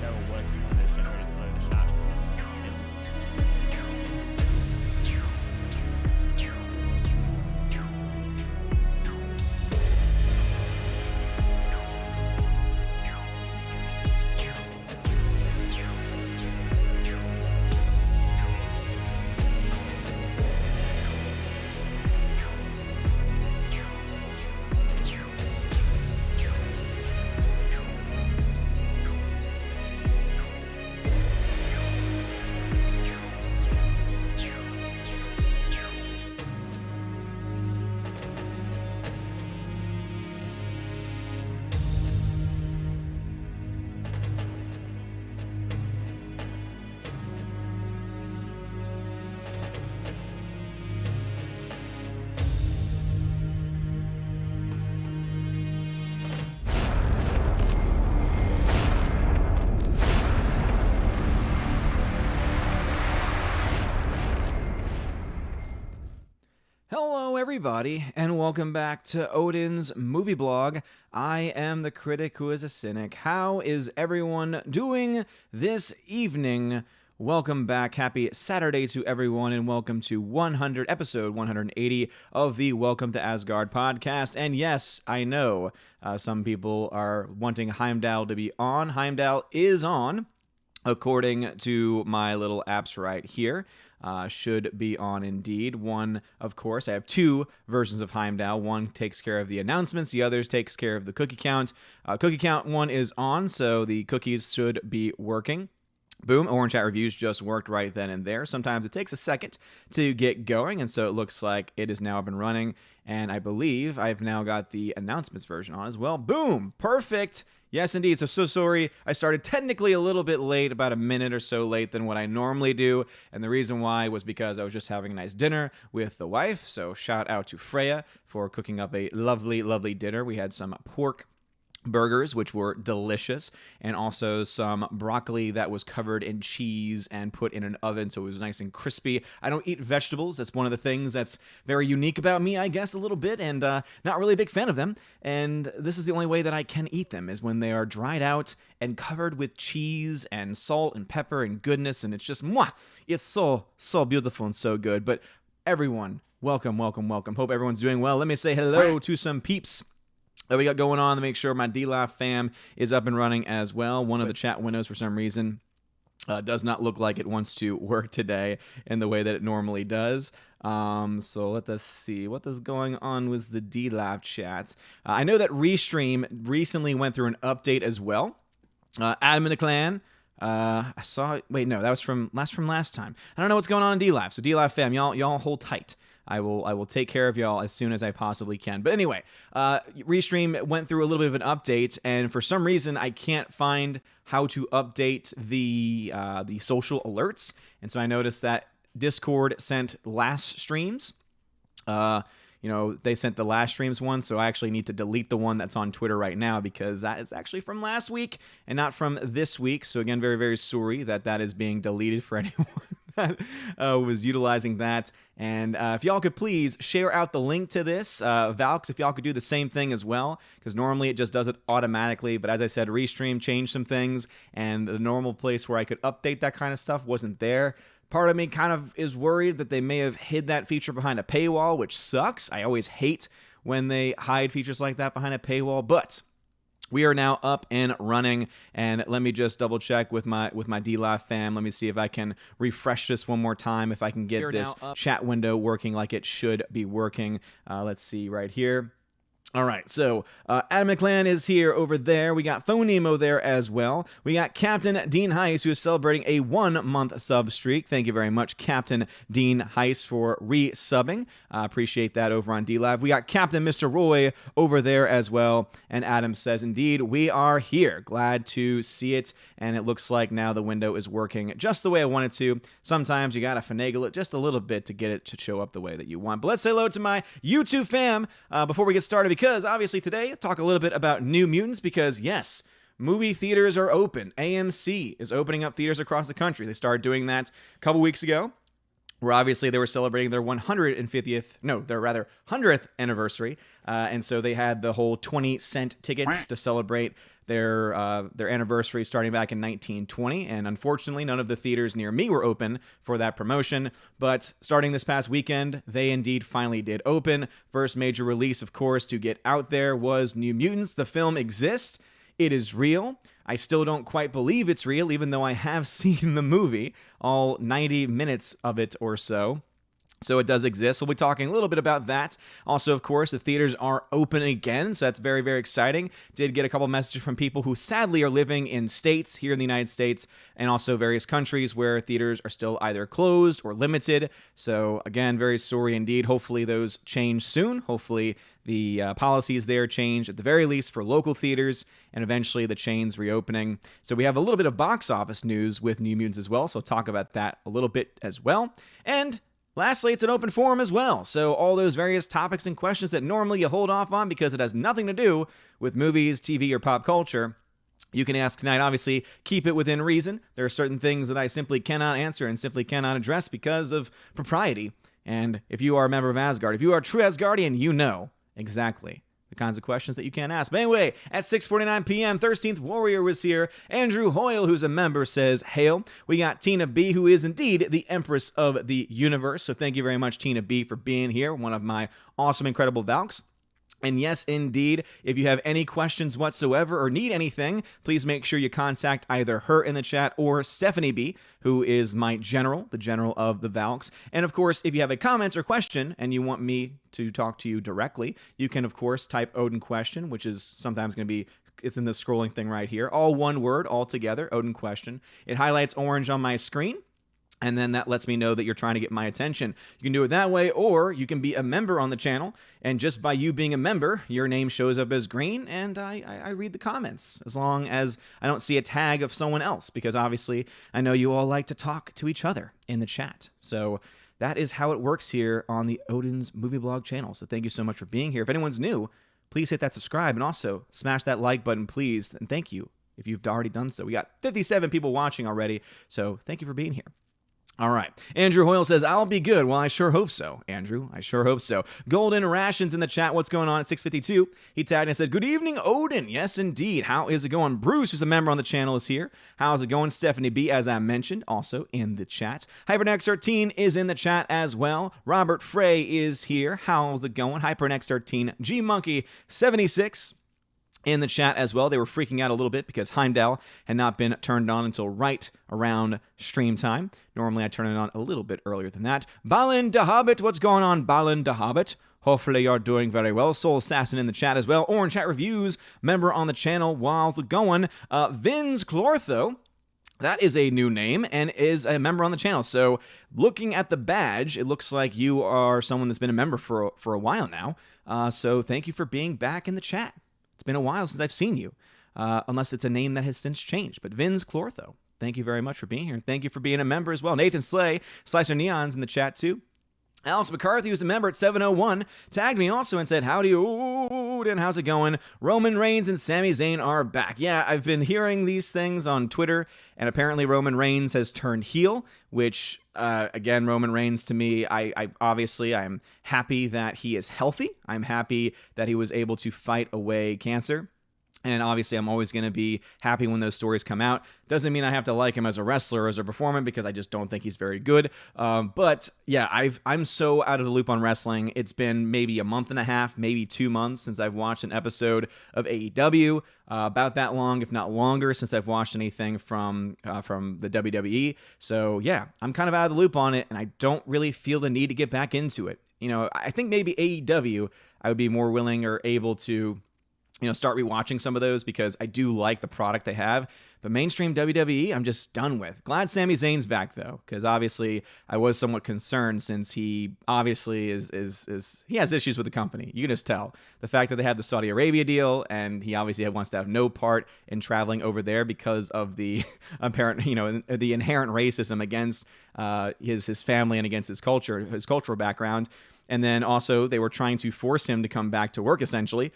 matter what this generator is put in the shot. Hello everybody, and welcome back to Odin's Movie Blog. I am the critic who is a cynic. How is everyone doing this evening? Welcome back. Happy Saturday to everyone, and welcome to episode 180 of the Welcome to Asgard podcast. And yes, I know some people are wanting Heimdall to be on. Heimdall is on, according to my little apps right here. Should be on indeed. One, of course, I have two versions of Heimdall. One takes care of the announcements, the other takes care of the cookie count. Cookie count one is on, so the cookies should be working. Boom, Orange Chat Reviews just worked right then and there. Sometimes it takes a second to get going, and so it looks like it is now up and running, and I believe I've now got the announcements version on as well. Boom, perfect. Yes, indeed. So sorry. I started technically a little bit late, about a minute or so late than what I normally do. And the reason why was because I was just having a nice dinner with the wife. So shout out to Freya for cooking up a lovely, lovely dinner. We had some pork burgers, which were delicious, and also some broccoli that was covered in cheese and put in an oven, so it was nice and crispy. I don't eat vegetables. That's one of the things that's very unique about me, I guess, a little bit, and not really a big fan of them. And this is the only way that I can eat them, is when they are dried out and covered with cheese and salt and pepper and goodness, and it's just, mwah! It's so beautiful and so good. But everyone, welcome. Hope everyone's doing well. Let me say hello to some peeps that we got going on to make sure my D-Live fam is up and running as well. One of the chat windows, for some reason, does not look like it wants to work today in the way that it normally does. So let us see what is going on with the D-Live chats. I know that Restream recently went through an update as well. Adam and the Clan. I saw. Wait, no, that was from last time. I don't know what's going on in D-Live. So D-Live fam, y'all hold tight. I will take care of y'all as soon as I possibly can. But anyway, Restream went through a little bit of an update, and for some reason I can't find how to update the social alerts. And so I noticed that Discord sent last streams. They sent the last streams one, so I actually need to delete the one that's on Twitter right now, because that is actually from last week and not from this week. So again, very, very sorry that is being deleted for anyone that was utilizing that. And if y'all could please share out the link to this, Valks, if y'all could do the same thing as well, because normally it just does it automatically. But as I said, Restream changed some things, and the normal place where I could update that kind of stuff wasn't there. Part of me kind of is worried that they may have hid that feature behind a paywall, which sucks. I always hate when they hide features like that behind a paywall, but we are now up and running, and let me just double check with my D-Live fam. Let me see if I can refresh this one more time, if I can get this chat window working like it should be working. Let's see right here. All right, so Adam McClan is here over there. We got Phone Nemo there as well. We got Captain Dean Heiss, who is celebrating a 1-month sub streak. Thank you very much, Captain Dean Heiss, for re-subbing. Appreciate that over on D-Live. We got Captain Mr. Roy over there as well. And Adam says, indeed, we are here. Glad to see it. And it looks like now the window is working just the way I want it to. Sometimes you got to finagle it just a little bit to get it to show up the way that you want. But let's say hello to my YouTube fam before we get started, because obviously today, talk a little bit about New Mutants, because yes, movie theaters are open. AMC is opening up theaters across the country. They started doing that a couple weeks ago. where obviously they were celebrating their 100th anniversary. And so they had the whole 20-cent tickets to celebrate their anniversary starting back in 1920. And unfortunately, none of the theaters near me were open for that promotion. But starting this past weekend, they indeed finally did open. First major release, of course, to get out there was New Mutants. The film exists. It is real. I still don't quite believe it's real, even though I have seen the movie, all 90 minutes of it or so. So it does exist. We'll be talking a little bit about that. Also, of course, the theaters are open again, so that's very, very exciting. Did get a couple messages from people who sadly are living in states here in the United States and also various countries where theaters are still either closed or limited. So again, very sorry indeed. Hopefully those change soon. Hopefully the policies there change at the very least for local theaters and eventually the chains reopening. So we have a little bit of box office news with New Mutants as well, so I'll talk about that a little bit as well. And lastly, it's an open forum as well, so all those various topics and questions that normally you hold off on because it has nothing to do with movies, TV, or pop culture, you can ask tonight. Obviously, keep it within reason. There are certain things that I simply cannot answer and simply cannot address because of propriety. And if you are a member of Asgard, if you are a true Asgardian, you know exactly the kinds of questions that you can't ask. But anyway, at 6:49 p.m., 13th Warrior was here. Andrew Hoyle, who's a member, says, hail. We got Tina B., who is indeed the Empress of the Universe. So thank you very much, Tina B., for being here. One of my awesome, incredible Valks. And yes, indeed, if you have any questions whatsoever or need anything, please make sure you contact either her in the chat or Stephanie B., who is my general, the general of the Valks. And of course, if you have a comment or question and you want me to talk to you directly, you can, of course, type Odin question, which is sometimes going to be, it's in the scrolling thing right here. All one word, all together, Odin question. It highlights orange on my screen. And then that lets me know that you're trying to get my attention. You can do it that way, or you can be a member on the channel, and just by you being a member, your name shows up as green, and I read the comments, as long as I don't see a tag of someone else, because obviously I know you all like to talk to each other in the chat. So that is how it works here on the Odin's Movie Blog channel. So thank you so much for being here. If anyone's new, please hit that subscribe, and also smash that like button, please, and thank you if you've already done so. We got 57 people watching already, so thank you for being here. All right. Andrew Hoyle says, I'll be good. Well, I sure hope so, Andrew. I sure hope so. Golden Rations in the chat. What's going on at 6:52? He tagged and said, good evening, Odin. Yes, indeed. How is it going? Bruce, who's a member on the channel, is here. How's it going? Stephanie B., as I mentioned, also in the chat. HyperNex13 is in the chat as well. Robert Frey is here. How's it going? HyperNex13. G-Monkey76. In the chat as well. They were freaking out a little bit because Heimdall had not been turned on until right around stream time. Normally I turn it on a little bit earlier than that. Balin the Hobbit, what's going on, Balin the Hobbit? Hopefully you're doing very well. Soul Assassin in the chat as well. Orange Chat Reviews, member on the channel while going. Vince Clortho. That is a new name and is a member on the channel. So looking at the badge, it looks like you are someone that's been a member for a while now. So thank you for being back in the chat. It's been a while since I've seen you, unless it's a name that has since changed. But Vince Clortho, thank you very much for being here. Thank you for being a member as well. Nathan Slay, Slicer Neon's in the chat too. Alex McCarthy, who's a member at 701, tagged me also and said, howdy, Odin, how's it going? Roman Reigns and Sami Zayn are back. Yeah, I've been hearing these things on Twitter, and apparently Roman Reigns has turned heel, which, again, Roman Reigns to me, I'm happy that he is healthy. I'm happy that he was able to fight away cancer. And obviously, I'm always going to be happy when those stories come out. Doesn't mean I have to like him as a wrestler or as a performer because I just don't think he's very good. But yeah, I'm so out of the loop on wrestling. It's been maybe a month and a half, maybe 2 months since I've watched an episode of AEW. About that long, if not longer, since I've watched anything from the WWE. So yeah, I'm kind of out of the loop on it, and I don't really feel the need to get back into it. You know, I think maybe AEW, I would be more willing or able to start rewatching some of those because I do like the product they have. But mainstream WWE, I'm just done with. Glad Sami Zayn's back though, because obviously I was somewhat concerned since he obviously he has issues with the company. You can just tell the fact that they have the Saudi Arabia deal, and he obviously wants to have no part in traveling over there because of the apparent, the inherent racism against his family and against his culture, his cultural background. And then also they were trying to force him to come back to work essentially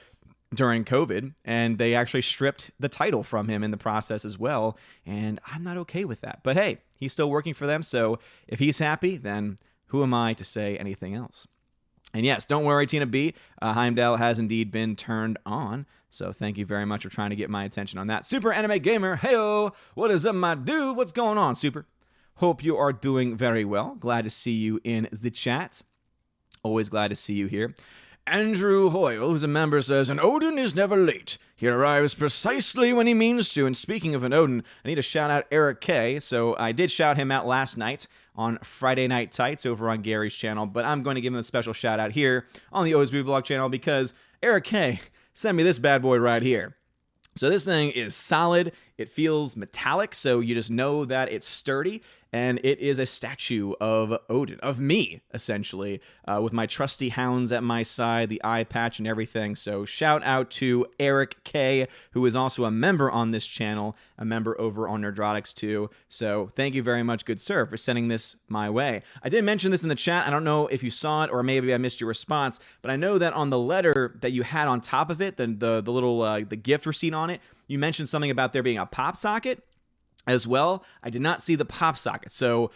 during COVID, and they actually stripped the title from him in the process as well, and I'm not okay with that. But hey, he's still working for them, so if he's happy, then who am I to say anything else? And yes, don't worry, Tina B. Heimdall has indeed been turned on. So thank you very much for trying to get my attention on that. Super Anime Gamer, heyo! What is up, my dude? What's going on, Super? Hope you are doing very well. Glad to see you in the chat. Always glad to see you here. Andrew Hoyle, who's a member, says, "An Odin is never late. He arrives precisely when he means to." And speaking of an Odin, I need to shout out Eric K. So I did shout him out last night on Friday Night Tights over on Gary's channel, but I'm going to give him a special shout out here on the OSB Blog channel because Eric K sent me this bad boy right here. So this thing is solid. It feels metallic, so you just know that it's sturdy. And it is a statue of Odin, of me, essentially, with my trusty hounds at my side, the eye patch and everything. So shout out to Eric K, who is also a member on this channel, a member over on Nerdrotics too. So thank you very much, good sir, for sending this my way. I did mention this in the chat. I don't know if you saw it or maybe I missed your response, but I know that on the letter that you had on top of it, the little the gift receipt on it, you mentioned something about there being a pop socket as well. I did not see the pop socket. So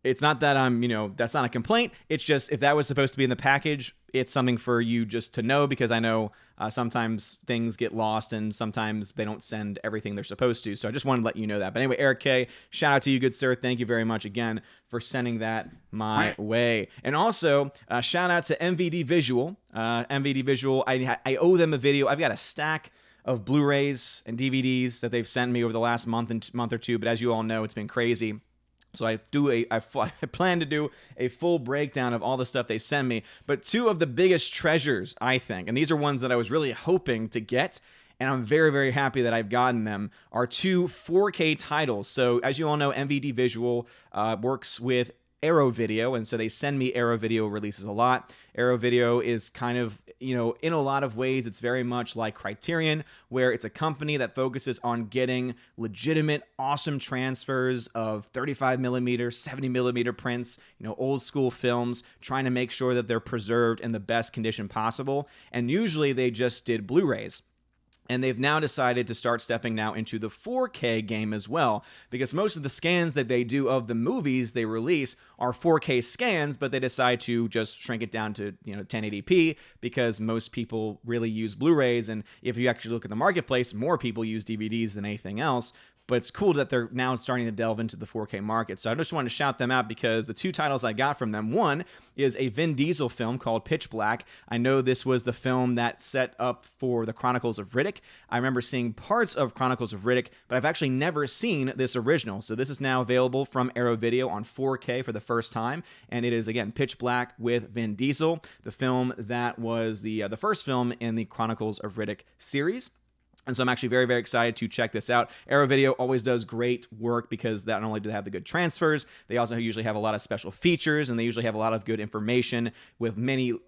it's not that I'm, that's not a complaint. It's just if that was supposed to be in the package, it's something for you just to know because I know sometimes things get lost and sometimes they don't send everything they're supposed to. So I just wanted to let you know that. But anyway, Eric K, shout out to you, good sir. Thank you very much again for sending that my way. And also, shout out to MVD Visual. MVD Visual, I owe them a video. I've got a stack of Blu-rays and DVDs that they've sent me over the last month or two, but as you all know, it's been crazy. So I plan to do a full breakdown of all the stuff they send me. But two of the biggest treasures, I think, and these are ones that I was really hoping to get, and I'm very, very happy that I've gotten them, are two 4K titles. So as you all know, MVD Visual works with Arrow Video, and so they send me Arrow Video releases a lot. Arrow Video is kind of, in a lot of ways, it's very much like Criterion, where it's a company that focuses on getting legitimate, awesome transfers of 35mm, 70mm prints, old school films, trying to make sure that they're preserved in the best condition possible. And usually they just did Blu-rays. And they've now decided to start stepping now into the 4K game as well, because most of the scans that they do of the movies they release are 4K scans, but they decide to just shrink it down to 1080p because most people really use Blu-rays, and if you actually look at the marketplace, more people use DVDs than anything else. But it's cool that they're now starting to delve into the 4K market. So I just wanted to shout them out because the two titles I got from them, one is a Vin Diesel film called Pitch Black. I know this was the film that set up for the Chronicles of Riddick. I remember seeing parts of Chronicles of Riddick, but I've actually never seen this original. So this is now available from Arrow Video on 4K for the first time. And it is, again, Pitch Black with Vin Diesel, the film that was the first film in the Chronicles of Riddick series. And so I'm actually very, very excited to check this out. Arrow Video always does great work because not only do they have the good transfers, they also usually have a lot of special features, and they usually have a lot of good information with many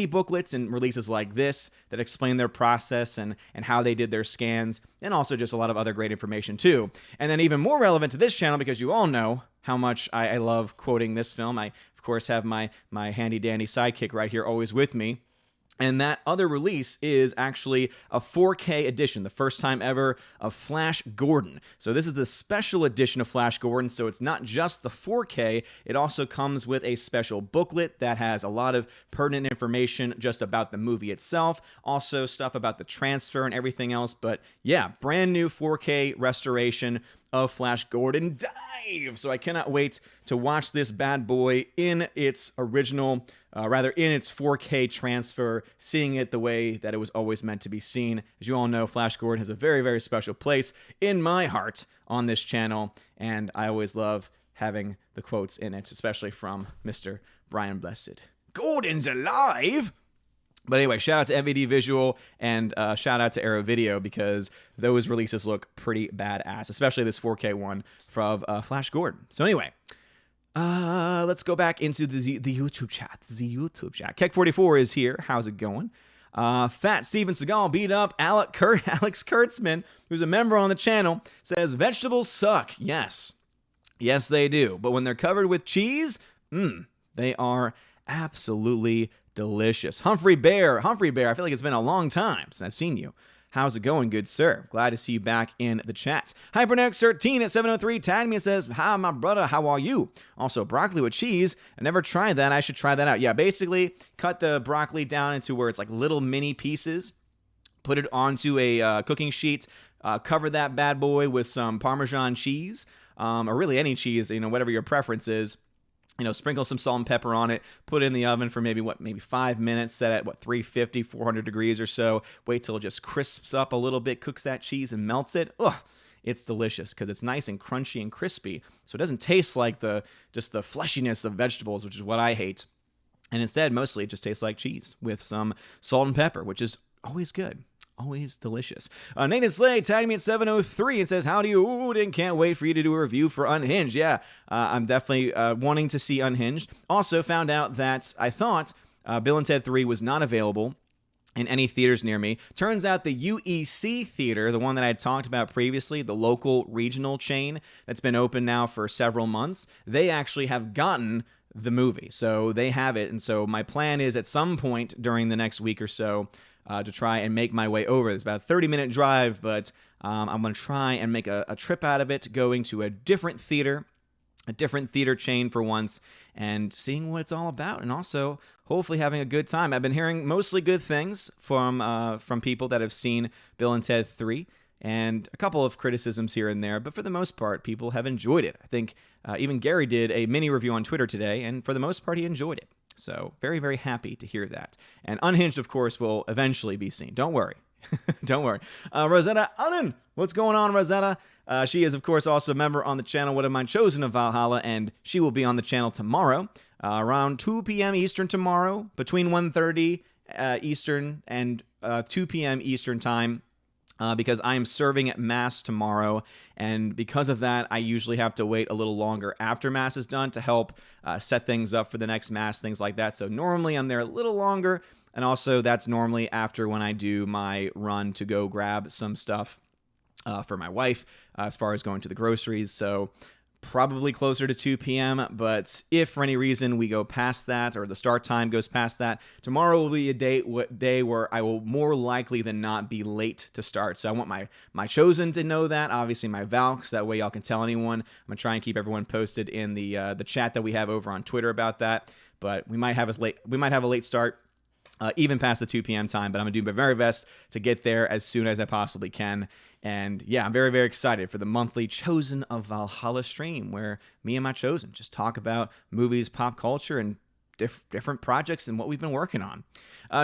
booklets and releases like this that explain their process and how they did their scans, and also just a lot of other great information too. And then even more relevant to this channel, because you all know how much I love quoting this film. I, of course, have my handy-dandy sidekick right here always with me. And that other release is actually a 4K edition, the first time ever, of Flash Gordon. So this is the special edition of Flash Gordon, so it's not just the 4K, it also comes with a special booklet that has a lot of pertinent information just about the movie itself, also stuff about the transfer and everything else. But yeah, brand new 4K restoration of Flash Gordon Dive. So I cannot wait to watch this bad boy in its original, in its 4K transfer, seeing it the way that it was always meant to be seen. As you all know, Flash Gordon has a very, very special place in my heart on this channel, and I always love having the quotes in it, especially from Mr. Brian Blessed. Gordon's alive! But anyway, shout out to MVD Visual and shout out to Arrow Video because those releases look pretty badass, especially this 4K one from Flash Gordon. So anyway, let's go back into the YouTube chat. The YouTube chat. Keck44 is here. How's it going? Fat Steven Seagal beat up Alex Kurtzman, who's a member on the channel, says vegetables suck. Yes. Yes, they do. But when they're covered with cheese, they are absolutely delicious. Humphrey Bear, I feel like it's been a long time since I've seen you. How's it going, good sir? Glad to see you back in the chat. Hypernex13 at 703 tagged me and says, hi, my brother, how are you? Also, broccoli with cheese. I never tried that. I should try that out. Yeah, basically, cut the broccoli down into where it's like little mini pieces. Put it onto a cooking sheet. Cover that bad boy with some Parmesan cheese. Or really any cheese, whatever your preference is. Sprinkle some salt and pepper on it, put it in the oven for maybe 5 minutes, set at 350, 400 degrees or so. Wait till it just crisps up a little bit, cooks that cheese and melts it. Ugh, it's delicious because it's nice and crunchy and crispy. So it doesn't taste like just the fleshiness of vegetables, which is what I hate. And instead, mostly it just tastes like cheese with some salt and pepper, which is always good. Always delicious. Nathan Slay tagged me at 703 and says, howdy, Odin, can't wait for you to do a review for Unhinged. Yeah, I'm definitely wanting to see Unhinged. Also found out that I thought Bill and Ted 3 was not available in any theaters near me. Turns out the UEC theater, the one that I had talked about previously, the local regional chain that's been open now for several months, they actually have gotten the movie. So they have it. And so my plan is at some point during the next week or so to try and make my way over. It's about a 30-minute drive, but I'm going to try and make a trip out of it, going to a different theater chain for once, and seeing what it's all about, and also hopefully having a good time. I've been hearing mostly good things from people that have seen Bill and Ted 3, and a couple of criticisms here and there, but for the most part, people have enjoyed it. I think even Gary did a mini review on Twitter today, and for the most part, he enjoyed it. So very, very happy to hear that. And Unhinged, of course, will eventually be seen. Don't worry. Don't worry. Rosetta Allen, what's going on, Rosetta? She is, of course, also a member on the channel, What Am I Chosen of Valhalla, and she will be on the channel tomorrow, around 2 p.m. Eastern tomorrow, between 1:30 Eastern and 2 p.m. Eastern time. Because I am serving at Mass tomorrow, and because of that, I usually have to wait a little longer after Mass is done to help set things up for the next Mass, things like that. So normally I'm there a little longer, and also that's normally after when I do my run to go grab some stuff for my wife as far as going to the groceries. So probably closer to 2 p.m., but if for any reason we go past that or the start time goes past that, tomorrow will be a day where I will more likely than not be late to start. So I want my chosen to know that, obviously my Valks, that way y'all can tell anyone. I'm going to try and keep everyone posted in the chat that we have over on Twitter about that, but we might have a late start. Even past the 2 p.m. time, but I'm going to do my very best to get there as soon as I possibly can. And yeah, I'm very, very excited for the monthly Chosen of Valhalla stream, where me and my Chosen just talk about movies, pop culture, and different projects and what we've been working on.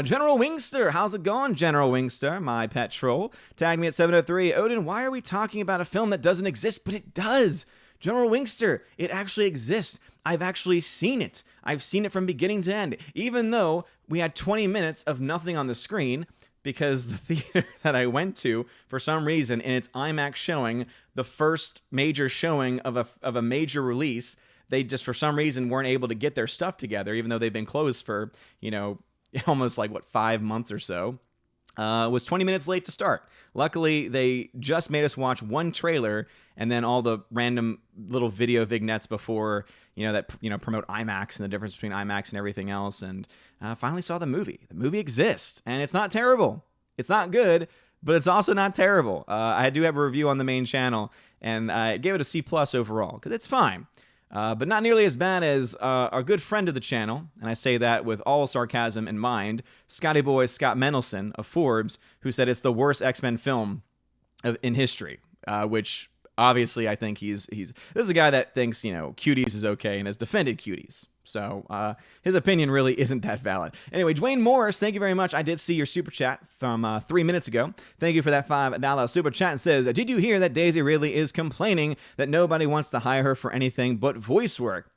General Wingster, how's it going, General Wingster, my pet troll? Tagged me at 703. Odin, why are we talking about a film that doesn't exist? But it does. General Wingster, it actually exists. I've actually seen it. I've seen it from beginning to end, even though we had 20 minutes of nothing on the screen, because the theater that I went to, for some reason, in its IMAX showing, the first major showing of a major release, they just, for some reason, weren't able to get their stuff together, even though they've been closed for, almost 5 months or so. Was 20 minutes late to start. Luckily, they just made us watch one trailer and then all the random little video vignettes before, promote IMAX and the difference between IMAX and everything else. And finally saw the movie. The movie exists, and it's not terrible. It's not good, but it's also not terrible. I do have a review on the main channel, and I gave it a C+ overall, because it's fine. But not nearly as bad as our good friend of the channel, and I say that with all sarcasm in mind, Scotty Boy Scott Mendelson of Forbes, who said it's the worst X-Men film in history, which obviously I think he's this is a guy that thinks, Cuties is okay and has defended Cuties. So his opinion really isn't that valid. Anyway, Dwayne Morris, thank you very much. I did see your super chat from 3 minutes ago. Thank you for that $5 super chat. And says, did you hear that Daisy Ridley is complaining that nobody wants to hire her for anything but voice work?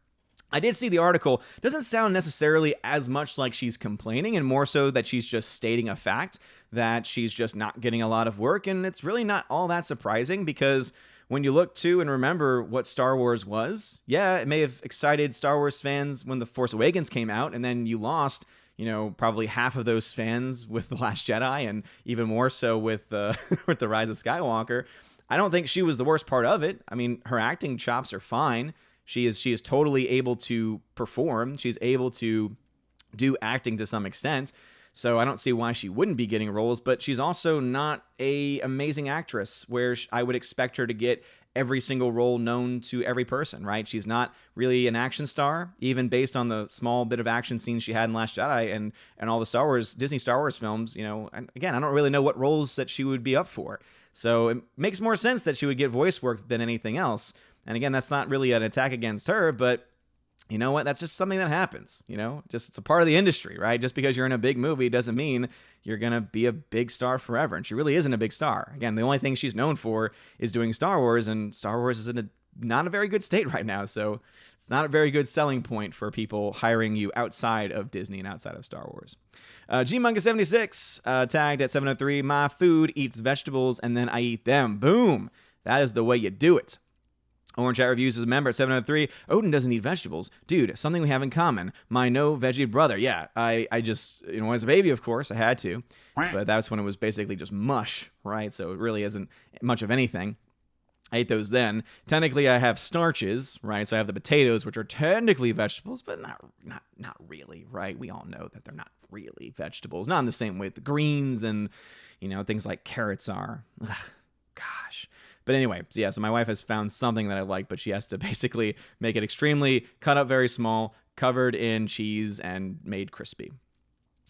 I did see the article. Doesn't sound necessarily as much like she's complaining, and more so that she's just stating a fact that she's just not getting a lot of work. And it's really not all that surprising, because when you look to and remember what Star Wars was, yeah, it may have excited Star Wars fans when The Force Awakens came out, and then you lost, probably half of those fans with The Last Jedi, and even more so with with The Rise of Skywalker. I don't think she was the worst part of it. I mean, her acting chops are fine. She is totally able to perform. She's able to do acting to some extent. So I don't see why she wouldn't be getting roles, but she's also not a amazing actress where I would expect her to get every single role known to every person, right? She's not really an action star, even based on the small bit of action scenes she had in Last Jedi and all the Disney Star Wars films, and again, I don't really know what roles that she would be up for. So it makes more sense that she would get voice work than anything else. And again, that's not really an attack against her, but you know what? That's just something that happens, just it's a part of the industry, right? Just because you're in a big movie doesn't mean you're going to be a big star forever. And she really isn't a big star. Again, the only thing she's known for is doing Star Wars, and Star Wars is in not a very good state right now. So it's not a very good selling point for people hiring you outside of Disney and outside of Star Wars. Gmunga76 tagged at 703, my food eats vegetables and then I eat them. Boom. That is the way you do it. Orange Chat Reviews is a member at 703. Odin doesn't eat vegetables. Dude, something we have in common. My no veggie brother. Yeah, I just, as a baby, of course, I had to. But that's when it was basically just mush, right? So it really isn't much of anything. I ate those then. Technically, I have starches, right? So I have the potatoes, which are technically vegetables, but not really, right? We all know that they're not really vegetables. Not in the same way the greens and, things like carrots are. Ugh, gosh. But anyway, so my wife has found something that I like, but she has to basically make it extremely cut up very small, covered in cheese, and made crispy.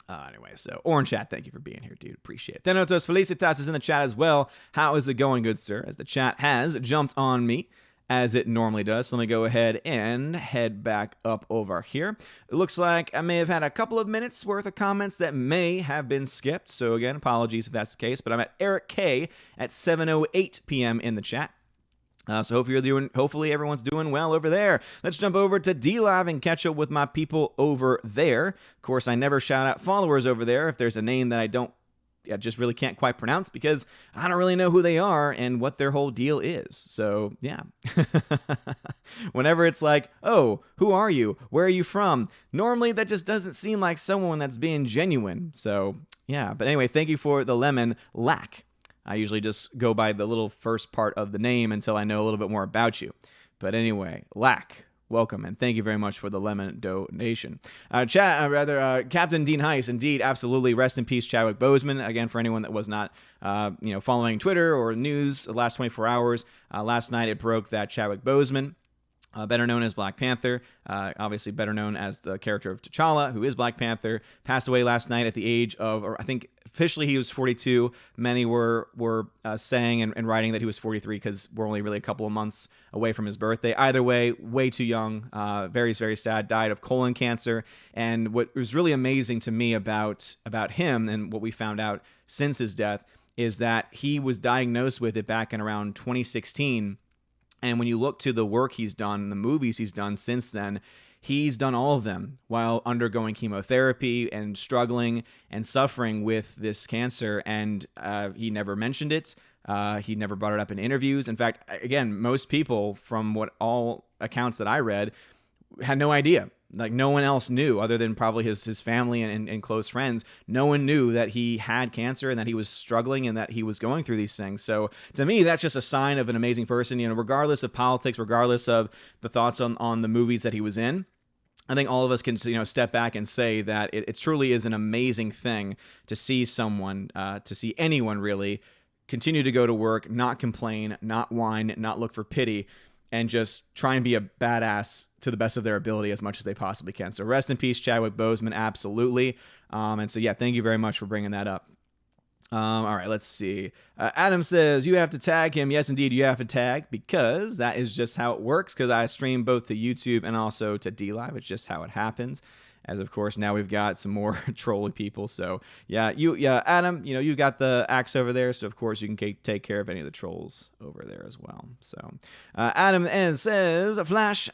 Anyway, so Orange Chat, thank you for being here, dude. Appreciate it. Thenotos Felicitas is in the chat as well. How is it going, good sir? As the chat has jumped on me, as it normally does. So let me go ahead and head back up over here. It looks like I may have had a couple of minutes worth of comments that may have been skipped. So again, apologies if that's the case, but I'm at Eric K at 7:08 p.m. in the chat. So hopefully everyone's doing well over there. Let's jump over to D-Live and catch up with my people over there. Of course, I never shout out followers over there if there's a name that I just really can't quite pronounce because I don't really know who they are and what their whole deal is. So, yeah. Whenever it's like, oh, who are you? Where are you from? Normally, that just doesn't seem like someone that's being genuine. So, yeah. But anyway, thank you for the lemon lack. I usually just go by the little first part of the name until I know a little bit more about you. But anyway, lack. Welcome, and thank you very much for the lemon donation. Captain Dean Heiss, indeed, absolutely. Rest in peace, Chadwick Boseman. Again, for anyone that was not, following Twitter or news the last 24 hours, last night it broke that Chadwick Boseman, better known as Black Panther, obviously better known as the character of T'Challa, who is Black Panther, passed away last night at the age of, or I think officially he was 42. Many were saying and writing that he was 43 because we're only really a couple of months away from his birthday. Either way, way too young, very, very sad, died of colon cancer. And what was really amazing to me about him and what we found out since his death is that he was diagnosed with it back in around 2016. And when you look to the work he's done, the movies he's done since then, he's done all of them while undergoing chemotherapy and struggling and suffering with this cancer. And he never mentioned it. He never brought it up in interviews. In fact, again, most people, from what all accounts that I read, had no idea. Like, no one else knew other than probably his family and close friends. No one knew that he had cancer and that he was struggling and that he was going through these things. So to me, that's just a sign of an amazing person, regardless of politics, regardless of the thoughts on the movies that he was in. I think all of us can, step back and say that it truly is an amazing thing to see someone, to see anyone really, continue to go to work, not complain, not whine, not look for pity, and just try and be a badass to the best of their ability as much as they possibly can. So rest in peace, Chadwick Boseman, absolutely. And so, yeah, thank you very much for bringing that up. All right, let's see. Adam says, you have to tag him. Yes, indeed, you have to tag, because that is just how it works, because I stream both to YouTube and also to D-Live. It's just how it happens. As, of course, now we've got some more trolly people. So, yeah, Adam, you got the axe over there. So, of course, you can take care of any of the trolls over there as well. So, Adam N says, Flash,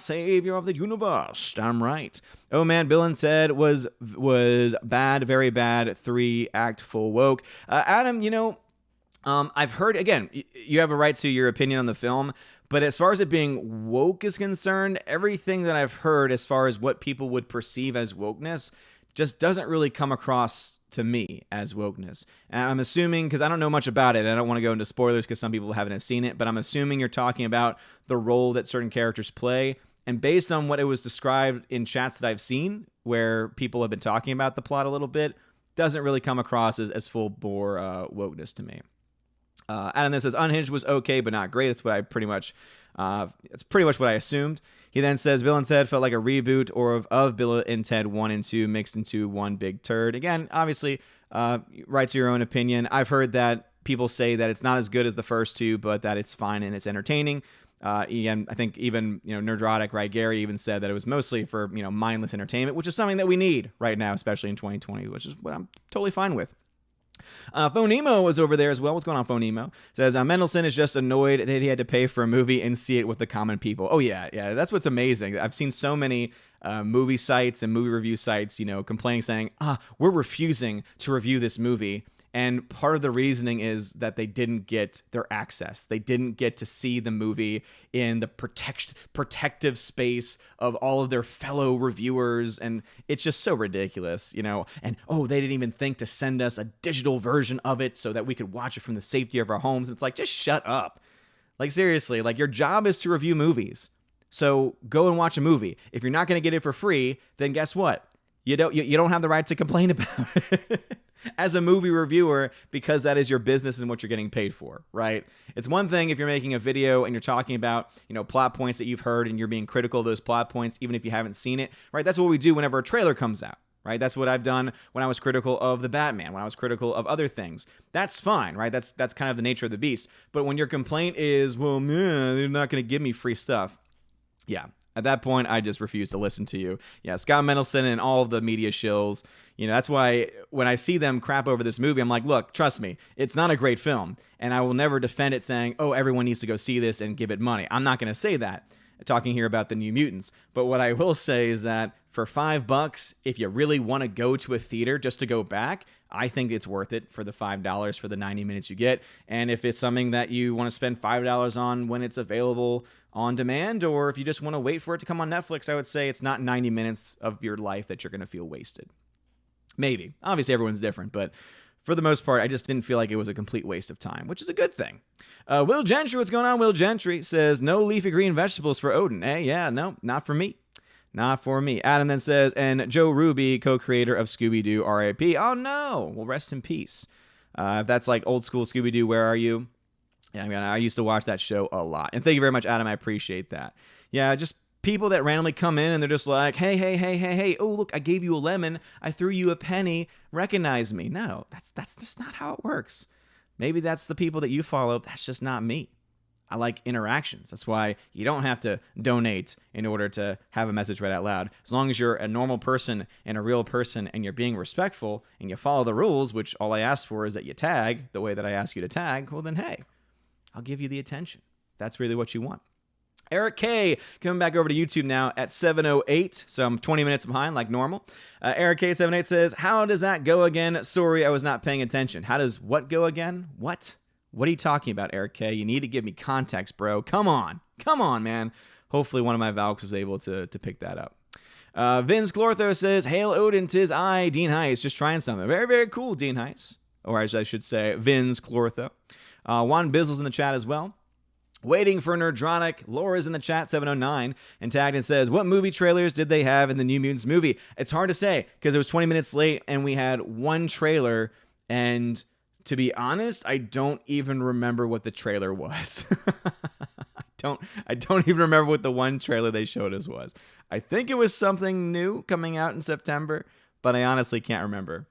savior of the universe. I'm right. Oh, man, Bill and Ted was bad, very bad, 3-act full woke. Adam, I've heard, again, you have a right to your opinion on the film. But as far as it being woke is concerned, everything that I've heard as far as what people would perceive as wokeness just doesn't really come across to me as wokeness. And I'm assuming, because I don't know much about it, I don't want to go into spoilers because some people haven't seen it, but I'm assuming you're talking about the role that certain characters play And based on what it was described in chats that I've seen, where people have been talking about the plot a little bit, doesn't really come across as full-bore wokeness to me. Adam then says, Unhinged was okay, but not great. That's what I pretty much what I assumed. He then says, Bill and Ted felt like a reboot of Bill and Ted 1 and 2 mixed into one big turd. Again, obviously, right to your own opinion. I've heard that people say that it's not as good as the first two, but that it's fine and it's entertaining. Again, I think even, Nerdrotic, right? Gary even said that it was mostly for, mindless entertainment, which is something that we need right now, especially in 2020, which is what I'm totally fine with. Phonemo was over there as well. What's going on, Phonemo? Says, Mendelsohn is just annoyed that he had to pay for a movie and see it with the common people. Oh, yeah. That's what's amazing. I've seen so many movie sites and movie review sites, complaining, saying, we're refusing to review this movie. And part of the reasoning is that they didn't get their access. They didn't get to see the movie in the protective space of all of their fellow reviewers. And it's just so ridiculous, And, they didn't even think to send us a digital version of it so that we could watch it from the safety of our homes. It's like, just shut up. Like, seriously, your job is to review movies. So go and watch a movie. If you're not going to get it for free, then guess what? You don't have the right to complain about it. As a movie reviewer, because that is your business and what you're getting paid for, right? It's one thing if you're making a video and you're talking about, plot points that you've heard and you're being critical of those plot points, even if you haven't seen it, right? That's what we do whenever a trailer comes out, right? That's what I've done when I was critical of the Batman, when I was critical of other things. That's fine, right? That's kind of the nature of the beast. But when your complaint is, well, man, they're not going to give me free stuff. Yeah. At that point, I just refuse to listen to you. Yeah, Scott Mendelsohn and all of the media shills. That's why when I see them crap over this movie, I'm like, look, trust me, it's not a great film. And I will never defend it saying, oh, everyone needs to go see this and give it money. I'm not going to say that, talking here about the New Mutants. But what I will say is that for $5, if you really want to go to a theater just to go back, I think it's worth it for the $5 for the 90 minutes you get. And if it's something that you want to spend $5 on when it's available on demand, or if you just want to wait for it to come on Netflix, I would say it's not 90 minutes of your life that you're going to feel wasted. Maybe. Obviously, everyone's different, but for the most part, I just didn't feel like it was a complete waste of time, which is a good thing. Will Gentry, what's going on? Will Gentry says, no leafy green vegetables for Odin. No, not for me. Not for me. Adam then says, and Joe Ruby, co-creator of Scooby-Doo, R.I.P. Oh, no. Well, rest in peace. If that's like old school Scooby-Doo, where are you? Yeah, I used to watch that show a lot. And thank you very much, Adam. I appreciate that. Yeah, just people that randomly come in and they're just like, hey. Oh, look, I gave you a lemon. I threw you a penny. Recognize me. No, that's just not how it works. Maybe that's the people that you follow. That's just not me. I like interactions. That's why you don't have to donate in order to have a message read out loud. As long as you're a normal person and a real person and you're being respectful and you follow the rules, which all I ask for is that you tag the way that I ask you to tag, well then, hey, I'll give you the attention. That's really what you want. Eric K. coming back over to YouTube now at 7:08, so I'm 20 minutes behind like normal. Eric K78 says, how does that go again? Sorry, I was not paying attention. How does what go again? What? What are you talking about, Eric K? You need to give me context, bro. Come on, man. Hopefully one of my Valks was able to pick that up. Vince Clortho says, Hail Odin, 'tis I, Dean Heiss, just trying something. Very, very cool, Dean Heiss. Or as I should say, Vince Clortho. Juan Bizzle's in the chat as well. Waiting for Nerdronic. Laura's in the chat, 709, and tagged and says, what movie trailers did they have in the New Mutants movie? It's hard to say because it was 20 minutes late and we had one trailer, and to be honest, I don't even remember what the trailer was. I don't even remember what the one trailer they showed us was. I think it was something new coming out in September, but I honestly can't remember.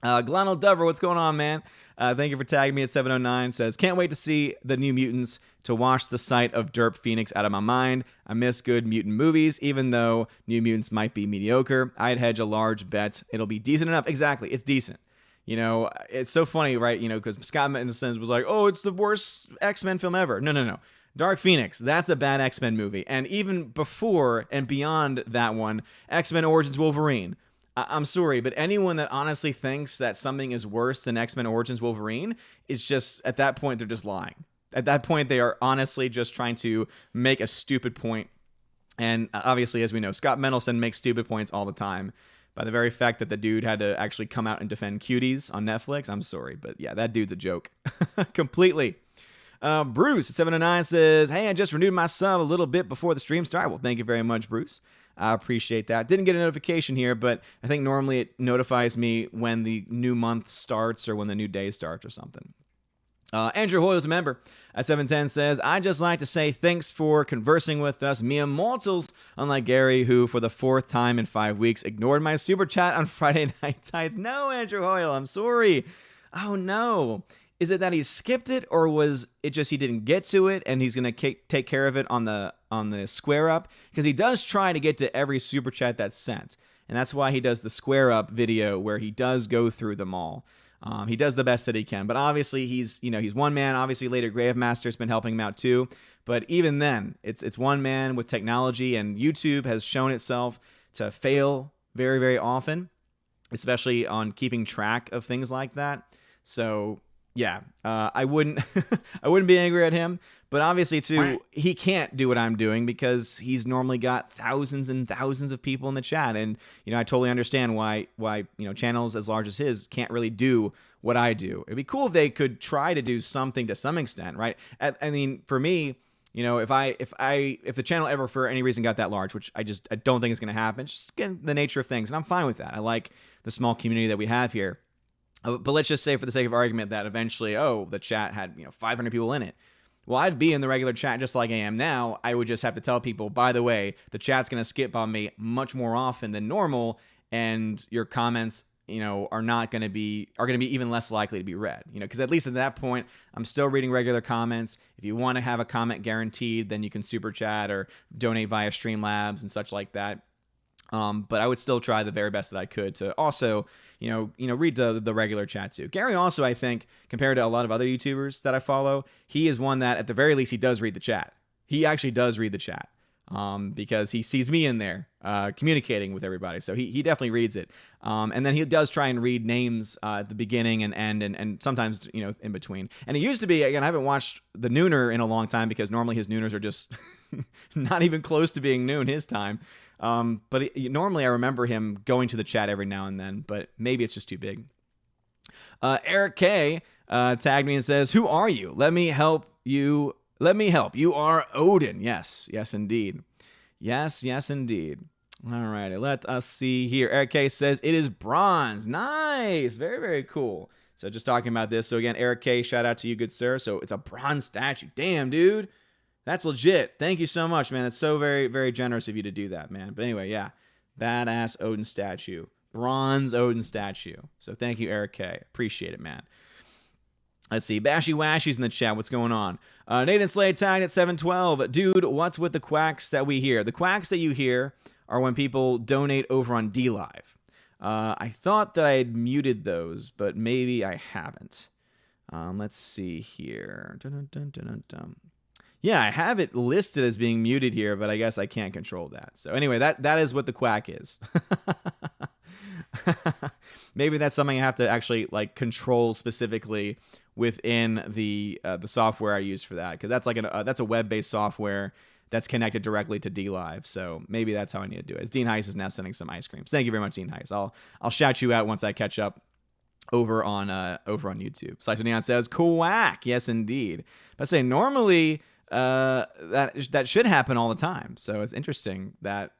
Glonald Dover, what's going on, man? Thank you for tagging me at 709. Says, can't wait to see the New Mutants to wash the sight of Derp Phoenix out of my mind. I miss good mutant movies, even though New Mutants might be mediocre. I'd hedge a large bet it'll be decent enough. Exactly, it's decent. It's so funny, right? Because Scott Mendelsohn was like, oh, it's the worst X-Men film ever. No. Dark Phoenix, that's a bad X-Men movie. And even before and beyond that one, X-Men Origins Wolverine. I'm sorry, but anyone that honestly thinks that something is worse than X-Men Origins Wolverine is just, at that point, they're just lying. At that point, they are honestly just trying to make a stupid point. And obviously, as we know, Scott Mendelsohn makes stupid points all the time. By the very fact that the dude had to actually come out and defend Cuties on Netflix, I'm sorry. But yeah, that dude's a joke. Completely. Bruce at 709 says, hey, I just renewed my sub a little bit before the stream started. Well, thank you very much, Bruce. I appreciate that. Didn't get a notification here, but I think normally it notifies me when the new month starts or when the new day starts or something. Andrew Hoyle's a member at 710 says, I'd just like to say thanks for conversing with us mere mortals, unlike Gary, who for the 4th time in 5 weeks ignored my super chat on Friday Night Tights. No, Andrew Hoyle, I'm sorry. Oh, no. Is it that he skipped it, or was it just he didn't get to it and he's going to take care of it on the square up? Because he does try to get to every super chat that's sent. And that's why he does the square up video where he does go through them all. He does the best that he can, but obviously he's one man. Obviously later Gravemaster's been helping him out too, but even then it's one man with technology, and YouTube has shown itself to fail very, very often, especially on keeping track of things like that. So yeah, I wouldn't be angry at him, but obviously too, he can't do what I'm doing because he's normally got thousands and thousands of people in the chat. And, I totally understand why, channels as large as his can't really do what I do. It'd be cool if they could try to do something to some extent, right? I mean, for me, if the channel ever for any reason got that large, which I don't think it's going to happen, it's just again, the nature of things. And I'm fine with that. I like the small community that we have here. But let's just say for the sake of argument that eventually, the chat had 500 people in it. Well, I'd be in the regular chat just like I am now. I would just have to tell people, by the way, the chat's going to skip on me much more often than normal, and your comments, are going to be even less likely to be read. Because at least at that point, I'm still reading regular comments. If you want to have a comment guaranteed, then you can super chat or donate via Streamlabs and such like that. But I would still try the very best that I could to also, read the regular chat too. Gary also, I think, compared to a lot of other YouTubers that I follow, he is one that at the very least he does read the chat. He actually does read the chat because he sees me in there communicating with everybody. So he definitely reads it. And then he does try and read names at the beginning and end and sometimes, in between. And it used to be, again, I haven't watched the Nooner in a long time because normally his Nooners are just not even close to being noon his time. But normally I remember him going to the chat every now and then, but maybe it's just too big. Eric K tagged me and says, who are you? Let me help you. You are Odin. Yes, indeed. Yes, indeed. All right, let us see here. Eric K says it is bronze. Nice. Very, very cool. So just talking about this. So again, Eric K, shout out to you, good sir. So it's a bronze statue. Damn, dude. That's legit. Thank you so much, man. That's so very, very generous of you to do that, man. But anyway, yeah. Badass Odin statue. Bronze Odin statue. So thank you, Eric K. Appreciate it, man. Let's see. Bashy Washy's in the chat. What's going on? Nathan Slade tagged at 712. Dude, what's with the quacks that we hear? The quacks that you hear are when people donate over on DLive. I thought that I had muted those, but maybe I haven't. Let's see here. Yeah, I have it listed as being muted here, but I guess I can't control that. So anyway, that is what the quack is. Maybe that's something I have to actually control specifically within the software I use for that, because that's that's a web-based software that's connected directly to DLive. So maybe that's how I need to do it. As Dean Heiss is now sending some ice cream. Thank you very much, Dean Heiss. I'll shout you out once I catch up over on YouTube. Slice of Neon says quack. Yes, indeed. But say normally that should happen all the time. So it's interesting that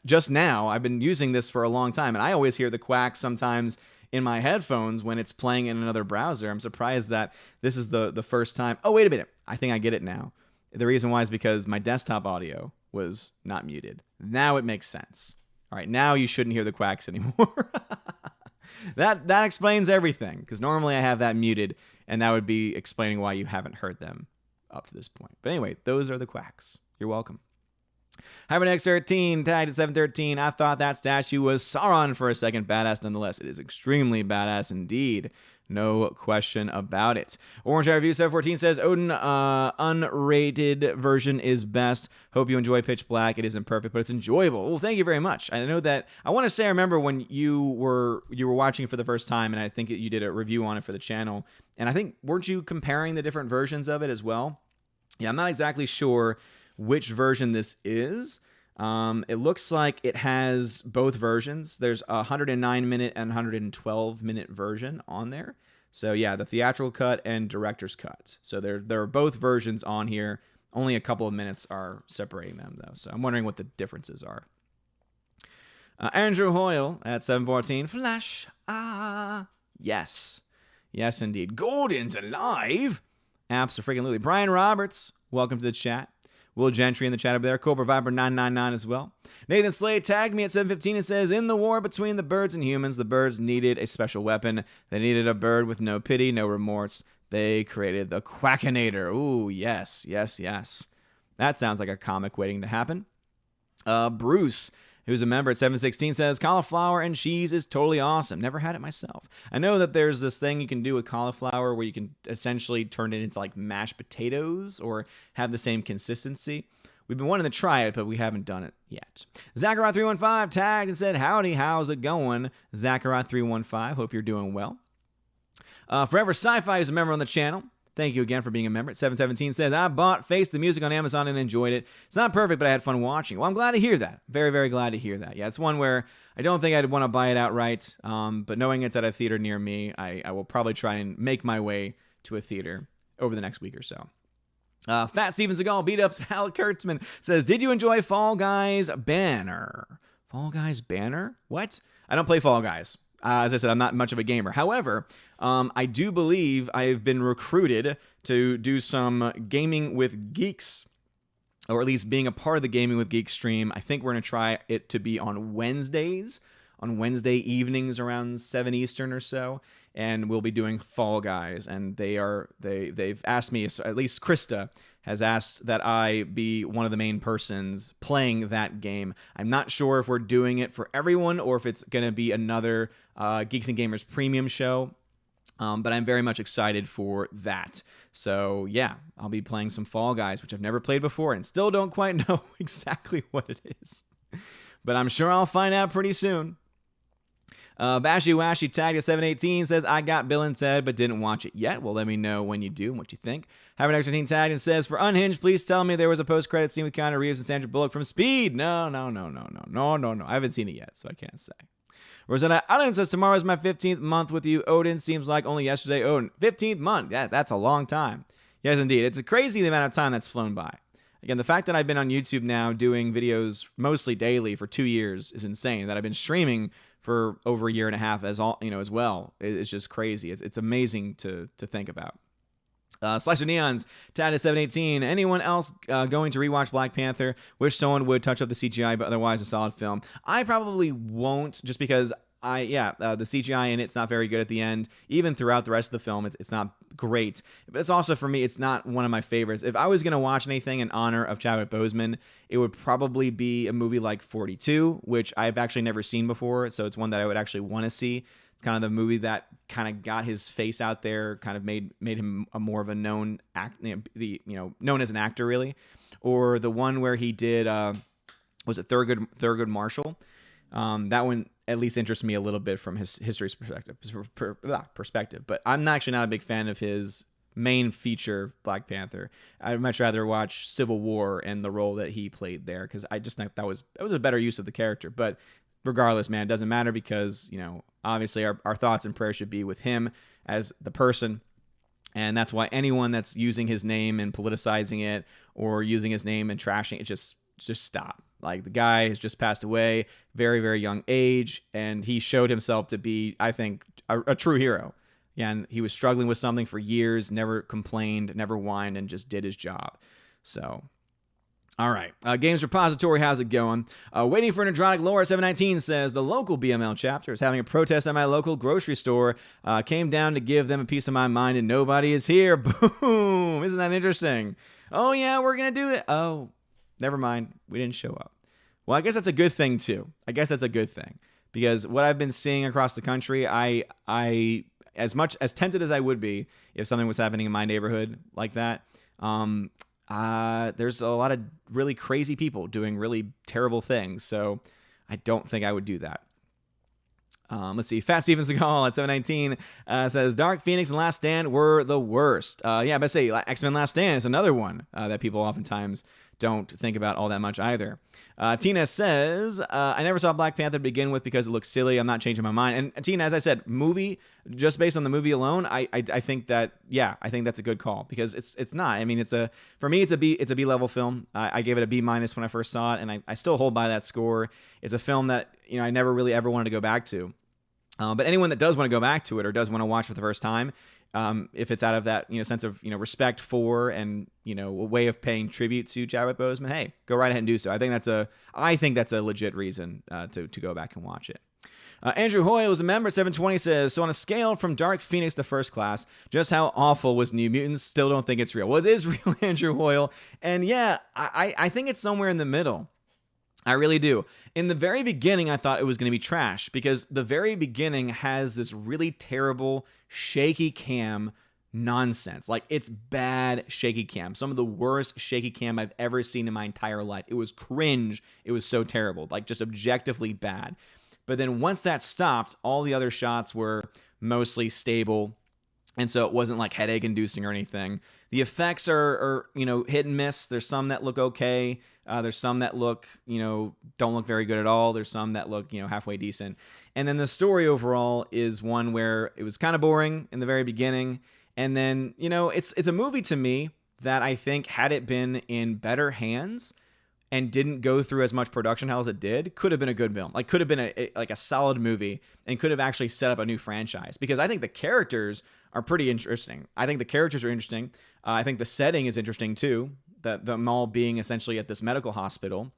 just now I've been using this for a long time, and I always hear the quack sometimes in my headphones when it's playing in another browser. I'm surprised that this is the first time. Oh, wait a minute. I think I get it now. The reason why is because my desktop audio was not muted. Now it makes sense. All right, now you shouldn't hear the quacks anymore. That explains everything, because normally I have that muted, and that would be explaining why you haven't heard them up to this point. But anyway, those are the quacks. You're welcome. HyperNex13 tagged at 713. I thought that statue was Sauron for a second. Badass nonetheless. It is extremely badass indeed. No question about it. Orange Eye Review 714 says, Odin unrated version is best. Hope you enjoy Pitch Black. It isn't perfect, but it's enjoyable. Well, thank you very much. I know that, I want to say I remember when you were watching it for the first time, and I think you did a review on it for the channel. And I think, weren't you comparing the different versions of it as well? Yeah, I'm not exactly sure which version this is. It looks like it has both versions. There's a 109-minute and 112-minute version on there. So yeah, the theatrical cut and director's cut. So there are both versions on here. Only a couple of minutes are separating them, though. So I'm wondering what the differences are. Andrew Hoyle at 714. Flash. Yes. Yes, indeed. Gordon's alive. Absolutely. Brian Roberts, welcome to the chat. Will Gentry in the chat over there. Cobra Viper 999 as well. Nathan Slade tagged me at 715 and says, in the war between the birds and humans, the birds needed a special weapon. They needed a bird with no pity, no remorse. They created the Quackinator. Ooh, yes. That sounds like a comic waiting to happen. Bruce, who's a member at 716, says, cauliflower and cheese is totally awesome. Never had it myself. I know that there's this thing you can do with cauliflower where you can essentially turn it into like mashed potatoes or have the same consistency. We've been wanting to try it, but we haven't done it yet. Zachariah315 tagged and said, howdy, how's it going? Zachariah315, hope you're doing well. Forever Sci-Fi is a member on the channel. Thank you again for being a member. 717 says, I bought Face the Music on Amazon and enjoyed it. It's not perfect, but I had fun watching. Well, I'm glad to hear that. Very, very glad to hear that. Yeah, it's one where I don't think I'd want to buy it outright, but knowing it's at a theater near me, I will probably try and make my way to a theater over the next week or so. Fat Steven Seagal beat up Hal Kurtzman says, did you enjoy Fall Guys banner? Fall Guys banner? What? I don't play Fall Guys. As I said, I'm not much of a gamer. However, I do believe I've been recruited to do some Gaming with Geeks, or at least being a part of the Gaming with Geeks stream. I think we're going to try it to be on Wednesdays, on Wednesday evenings around 7 Eastern or so, and we'll be doing Fall Guys. And they've asked me, at least Krista has asked that I be one of the main persons playing that game. I'm not sure if we're doing it for everyone or if it's going to be another Geeks and Gamers premium show, but I'm very much excited for that. So yeah, I'll be playing some Fall Guys, which I've never played before and still don't quite know exactly what it is. But I'm sure I'll find out pretty soon. Bashy Washy tagged at 718 says, I got Bill and Ted, but didn't watch it yet. Well, let me know when you do and what you think. Having Extra Team tagged and says, for Unhinged, please tell me there was a post-credit scene with Keanu Reeves and Sandra Bullock from Speed. No. I haven't seen it yet, so I can't say. Rosetta Allen says, tomorrow's my 15th month with you, Odin. Seems like only yesterday. Odin, 15th month. Yeah, that's a long time. Yes, indeed. It's a crazy the amount of time that's flown by. Again, the fact that I've been on YouTube now doing videos mostly daily for 2 years is insane. That I've been streaming for over a year and a half as well. It's just crazy. It's amazing to think about. Slicer Neons, tagged at 718. Anyone else going to rewatch Black Panther? Wish someone would touch up the CGI, but otherwise a solid film. I probably won't, just because the CGI in it's not very good at the end. Even throughout the rest of the film, it's not great. But it's also, for me, it's not one of my favorites. If I was going to watch anything in honor of Chadwick Boseman, it would probably be a movie like 42, which I've actually never seen before, so it's one that I would actually want to see. It's kind of the movie that kind of got his face out there, kind of made him a more of a known known as an actor, really. Or the one where he did, was it Thurgood Marshall? That one at least interests me a little bit from his history's perspective. But I'm actually not a big fan of his main feature, Black Panther. I'd much rather watch Civil War and the role that he played there, because I just think that was a better use of the character. But regardless, man, it doesn't matter, because obviously our thoughts and prayers should be with him as the person. And that's why anyone that's using his name and politicizing it, or using his name and trashing it, just stop. Like, the guy has just passed away, very, very young age, and he showed himself to be, I think, a true hero. Again, he was struggling with something for years, never complained, never whined, and just did his job. So, all right. Games Repository, how's it going? Waiting for an Andronic Lore 719 says, the local BML chapter is having a protest at my local grocery store. Came down to give them a piece of my mind, and nobody is here. Boom! Isn't that interesting? Oh, yeah, we're going to do it. Oh, never mind. We didn't show up. Well, I guess that's a good thing, too. Because what I've been seeing across the country, I as much as tempted as I would be if something was happening in my neighborhood like that, there's a lot of really crazy people doing really terrible things. So I don't think I would do that. Let's see. Fat Steven Seagal at 719 says Dark Phoenix and Last Stand were the worst. Yeah, but say X-Men Last Stand is another one that people oftentimes don't think about all that much either. Tina says, I never saw Black Panther to begin with because it looks silly. I'm not changing my mind. And Tina, as I said, movie, just based on the movie alone, I think that, yeah, I think that's a good call because it's not. I mean, for me, it's a B level film. I gave it a B- when I first saw it, and I still hold by that score. It's a film that, I never really ever wanted to go back to. But anyone that does want to go back to it or does want to watch for the first time, if it's out of that sense of respect for and a way of paying tribute to Chadwick Boseman, hey, go right ahead and do so. I think that's a legit reason to go back and watch it. Andrew Hoyle was a member. 720 says, so on a scale from Dark Phoenix to First Class, just how awful was New Mutants? Still don't think it's real. Well, it is real, Andrew Hoyle, and yeah, I think it's somewhere in the middle. I really do. In the very beginning, I thought it was going to be trash because the very beginning has this really terrible shaky cam nonsense. Like, it's bad shaky cam. Some of the worst shaky cam I've ever seen in my entire life. It was cringe. It was so terrible, like just objectively bad. But then once that stopped, all the other shots were mostly stable. And so it wasn't like headache inducing or anything. The effects are hit and miss. There's some that look okay. There's some that look, don't look very good at all. There's some that look, halfway decent. And then the story overall is one where it was kind of boring in the very beginning. And then, it's a movie to me that I think had it been in better hands and didn't go through as much production hell as it did, could have been a good film. Like, could have been a solid movie and could have actually set up a new franchise. Because I think the characters are pretty interesting. I think the characters are interesting. I think the setting is interesting too. Them all being essentially at this medical hospital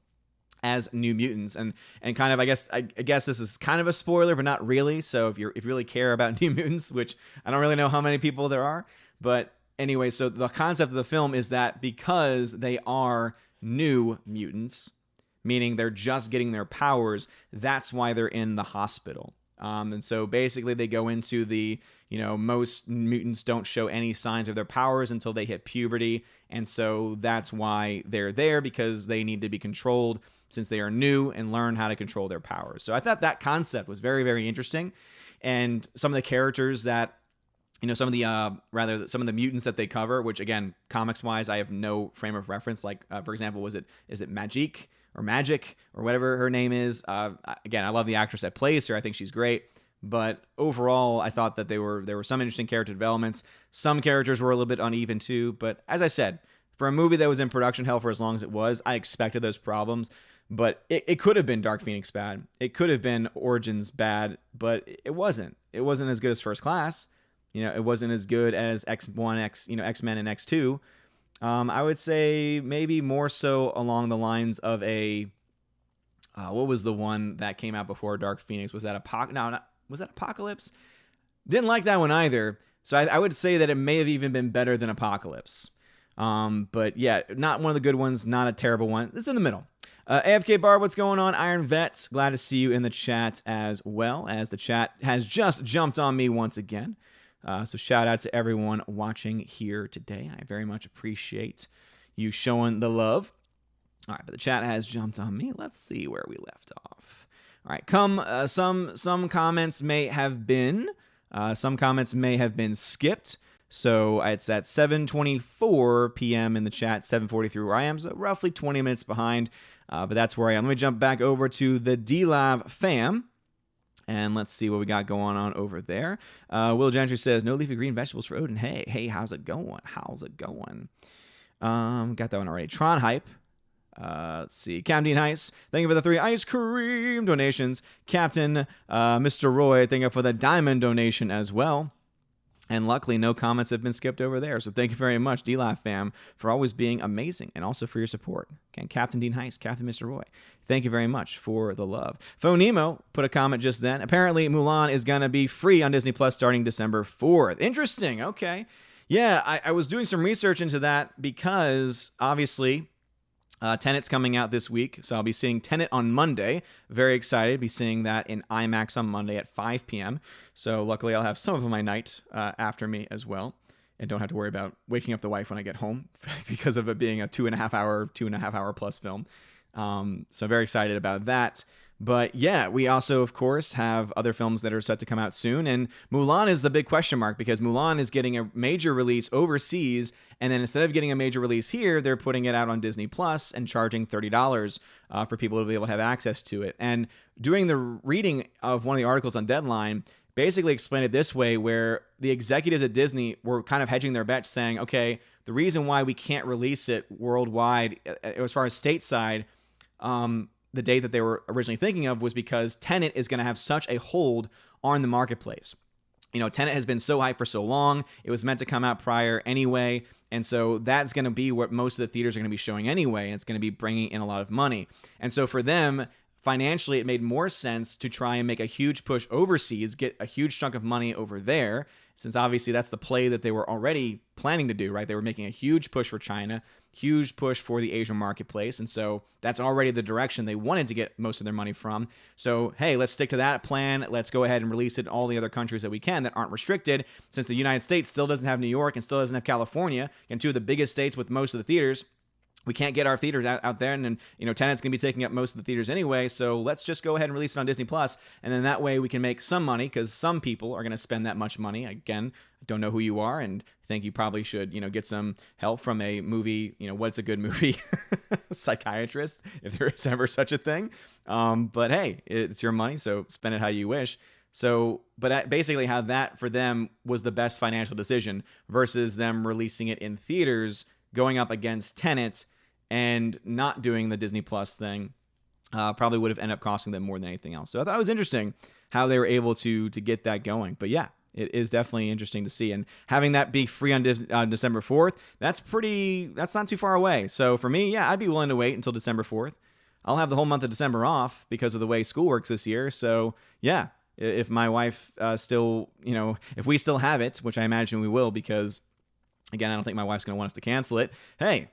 as New Mutants, and kind of I guess this is kind of a spoiler, but not really. So if you really care about New Mutants, which I don't really know how many people there are, but anyway, so the concept of the film is that because they are New Mutants, meaning they're just getting their powers, that's why they're in the hospital. And so basically they go into the, most mutants don't show any signs of their powers until they hit puberty. And so that's why they're there, because they need to be controlled since they are new and learn how to control their powers. So I thought that concept was very, very interesting. And some of the characters that, some of the mutants that they cover, which again, comics wise, I have no frame of reference. Like, for example, is it Magic or whatever her name is? Again, I love the actress that plays her. I think she's great. But overall, I thought that there were some interesting character developments. Some characters were a little bit uneven too. But as I said, for a movie that was in production hell for as long as it was, I expected those problems. But it could have been Dark Phoenix bad. It could have been Origins bad, but it wasn't. It wasn't as good as First Class. It wasn't as good as X1, X-Men and X2. I would say maybe more so along the lines of what was the one that came out before Dark Phoenix? Was that was that Apocalypse? Didn't like that one either. So I would say that it may have even been better than Apocalypse. But yeah, not one of the good ones, not a terrible one. It's in the middle. AFK Bar, what's going on? Iron Vet, glad to see you in the chat as well, as the chat has just jumped on me once again. So shout out to everyone watching here today. I very much appreciate you showing the love. All right, but the chat has jumped on me. Let's see where we left off. All right, some comments may have been skipped. So it's at 7:24 p.m. in the chat, 7:43 where I am, so roughly 20 minutes behind. But that's where I am. Let me jump back over to the D-Lab fam. And let's see what we got going on over there. Will Gentry says, no leafy green vegetables for Odin. Hey, how's it going? Got that one already. Tron Hype. Let's see. Captain Dean Heiss, thank you for the 3 ice cream donations. Captain Mr. Roy, thank you for the diamond donation as well. And luckily, no comments have been skipped over there. So thank you very much, D-Live fam, for always being amazing and also for your support. Again, Captain Dean Heiss, Captain Mr. Roy, thank you very much for the love. Phonemo put a comment just then. Apparently, Mulan is going to be free on Disney Plus starting December 4th. Interesting. Okay. Yeah, I was doing some research into that because, obviously, Tenet's coming out this week, so I'll be seeing Tenet on Monday. Very excited. Be seeing that in IMAX on Monday at 5 p.m. So luckily I'll have some of my night after me as well, and don't have to worry about waking up the wife when I get home because of it being a 2.5 hour plus film. So very excited about that. But yeah, we also, of course, have other films that are set to come out soon. And Mulan is the big question mark because Mulan is getting a major release overseas. And then instead of getting a major release here, they're putting it out on Disney Plus and charging $30 for people to be able to have access to it. And doing the reading of one of the articles on Deadline basically explained it this way, where the executives at Disney were kind of hedging their bets, saying, okay, the reason why we can't release it worldwide, as far as stateside, the date that they were originally thinking of was because Tenet is going to have such a hold on the marketplace. You know, Tenet has been so hyped for so long. It was meant to come out prior anyway. And so that's going to be what most of the theaters are going to be showing anyway. And it's going to be bringing in a lot of money. And so for them, financially, it made more sense to try and make a huge push overseas, get a huge chunk of money over there, since obviously that's the play that they were already planning to do, right? They were making a huge push for China, huge push for the Asian marketplace. And so that's already the direction they wanted to get most of their money from. So, hey, let's stick to that plan. Let's go ahead and release it in all the other countries that we can that aren't restricted, since the United States still doesn't have New York and still doesn't have California, and two of the biggest states with most of the theaters. We can't get our theaters out there, and you know, Tenet's going to be taking up most of the theaters anyway, so let's just go ahead and release it on Disney Plus, and then that way we can make some money, because some people are going to spend that much money. Again, I don't know who you are, and I think you probably should, you know, get some help from a movie, you know, what's a good movie psychiatrist, if there is ever such a thing. But hey, it's your money, so spend it how you wish. So, but basically how that for them was the best financial decision versus them releasing it in theaters, going up against Tenet, and not doing the Disney Plus thing probably would have ended up costing them more than anything else. So I thought it was interesting how they were able to get that going. But yeah, it is definitely interesting to see. And having that be free on December 4th, that's not too far away. So for me, yeah, I'd be willing to wait until December 4th. I'll have the whole month of December off because of the way school works this year. So yeah, if my wife still, you know, if we still have it, which I imagine we will, because again, I don't think my wife's going to want us to cancel it. Hey,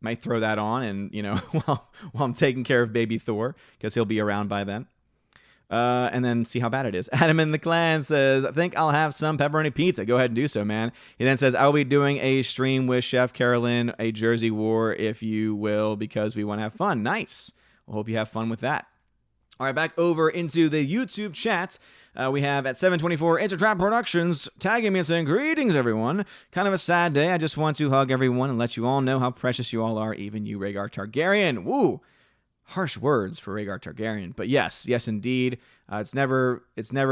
might throw that on, and you know, while I'm taking care of baby Thor, because he'll be around by then, and then see how bad it is. Adam in the clan says, I think I'll have some pepperoni pizza. Go ahead and do so, man. He then says, I'll be doing a stream with Chef Carolyn, a Jersey War, if you will, because we want to have fun. Nice. We'll hope you have fun with that. All right, back over into the YouTube chat. We have at 724 It's a Trap Productions tagging me and saying, greetings, everyone. Kind of a sad day. I just want to hug everyone and let you all know how precious you all are, even you, Rhaegar Targaryen. Woo! Harsh words for Rhaegar Targaryen. But yes, indeed. It's never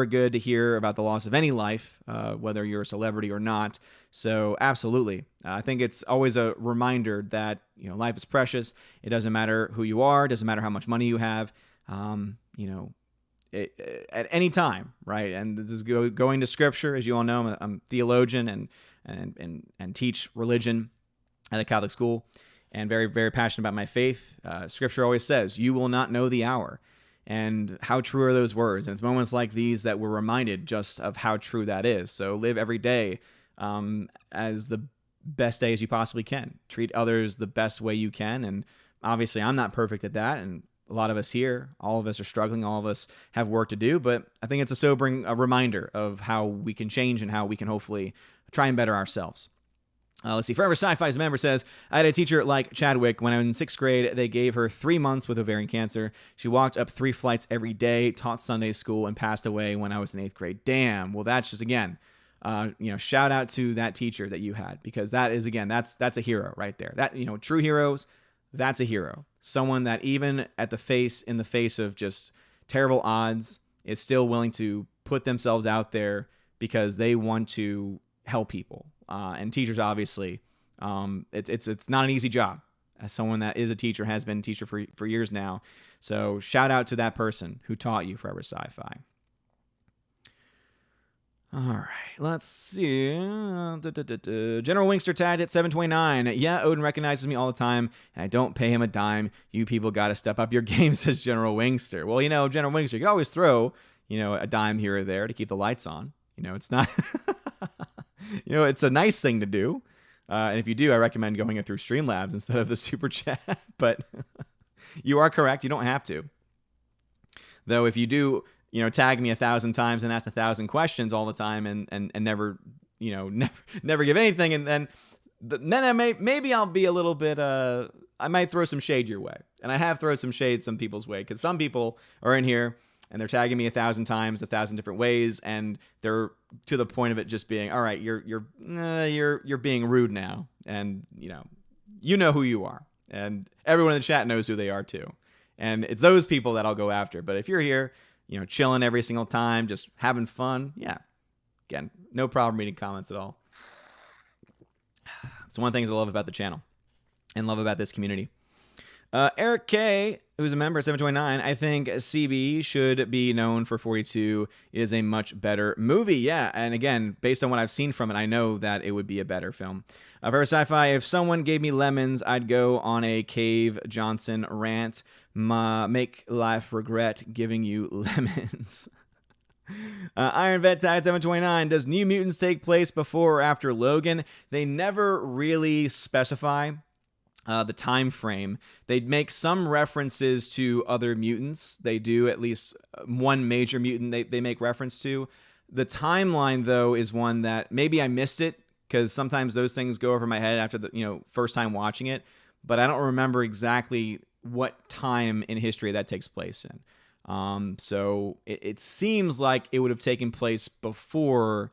good to hear about the loss of any life, whether you're a celebrity or not. So absolutely. I think it's always a reminder that, you know, life is precious. It doesn't matter who you are. It doesn't matter how much money you have. You know, at any time, right? And this is going to scripture, as you all know. I'm a theologian and teach religion at a Catholic school, and very, very passionate about my faith. Scripture always says, you will not know the hour. And how true are those words? And it's moments like these that we're reminded just of how true that is. So live every day as the best day as you possibly can. Treat others the best way you can. And obviously, I'm not perfect at that, and a lot of us here, all of us are struggling. All of us have work to do, but I think it's a sobering reminder of how we can change and how we can hopefully try and better ourselves. Let's see. Forever Sci-Fi's member says, I had a teacher like Chadwick. When I was in 6th grade, they gave her 3 months with ovarian cancer. She walked up 3 flights every day, taught Sunday school, and passed away when I was in 8th grade. Damn. Well, that's just, again, you know, shout out to that teacher that you had, because that is, again, that's a hero right there. That, you know, true heroes, that's a hero. Someone that even in the face of just terrible odds is still willing to put themselves out there because they want to help people. And teachers, obviously, it's not an easy job. As someone that is a teacher, has been a teacher for years now. So shout out to that person who taught you Forever Sci-Fi. All right, let's see. General Wingster tagged at 729. Yeah, Odin recognizes me all the time, and I don't pay him a dime. You people got to step up your game, says General Wingster. Well, you know, General Wingster, you can always throw, you know, a dime here or there to keep the lights on. You know, it's not, you know, it's a nice thing to do. And if you do, I recommend going it through Streamlabs instead of the Super Chat. But you are correct. You don't have to. Though if you do, you know, tag me 1,000 times and ask 1,000 questions all the time and never, you know, never give anything, and then maybe I'll be a little bit, I might throw some shade your way. And I have thrown some shade some people's way, because some people are in here and they're tagging me 1,000 times, 1,000 different ways, and they're to the point of it just being, all right, you're being rude now, and you know who you are, and everyone in the chat knows who they are too, and it's those people that I'll go after. But if you're here, chilling every single time, just having fun, yeah, again, no problem reading comments at all. It's one of the things I love about the channel and love about this community. Eric K, who's a member of 729, I think CB should be known for 42. It is a much better movie. Yeah, and again, based on what I've seen from it, I know that it would be a better film. For sci-fi, if someone gave me lemons, I'd go on a Cave Johnson rant. Make life regret giving you lemons. Iron Vet Tide 729, does New Mutants take place before or after Logan? They never really specify the time frame. They make some references to other mutants. They do at least one major mutant they make reference to. The timeline, though, is one that maybe I missed it, because sometimes those things go over my head after the first time watching it, but I don't remember exactly what time in history that takes place in. So it seems like it would have taken place before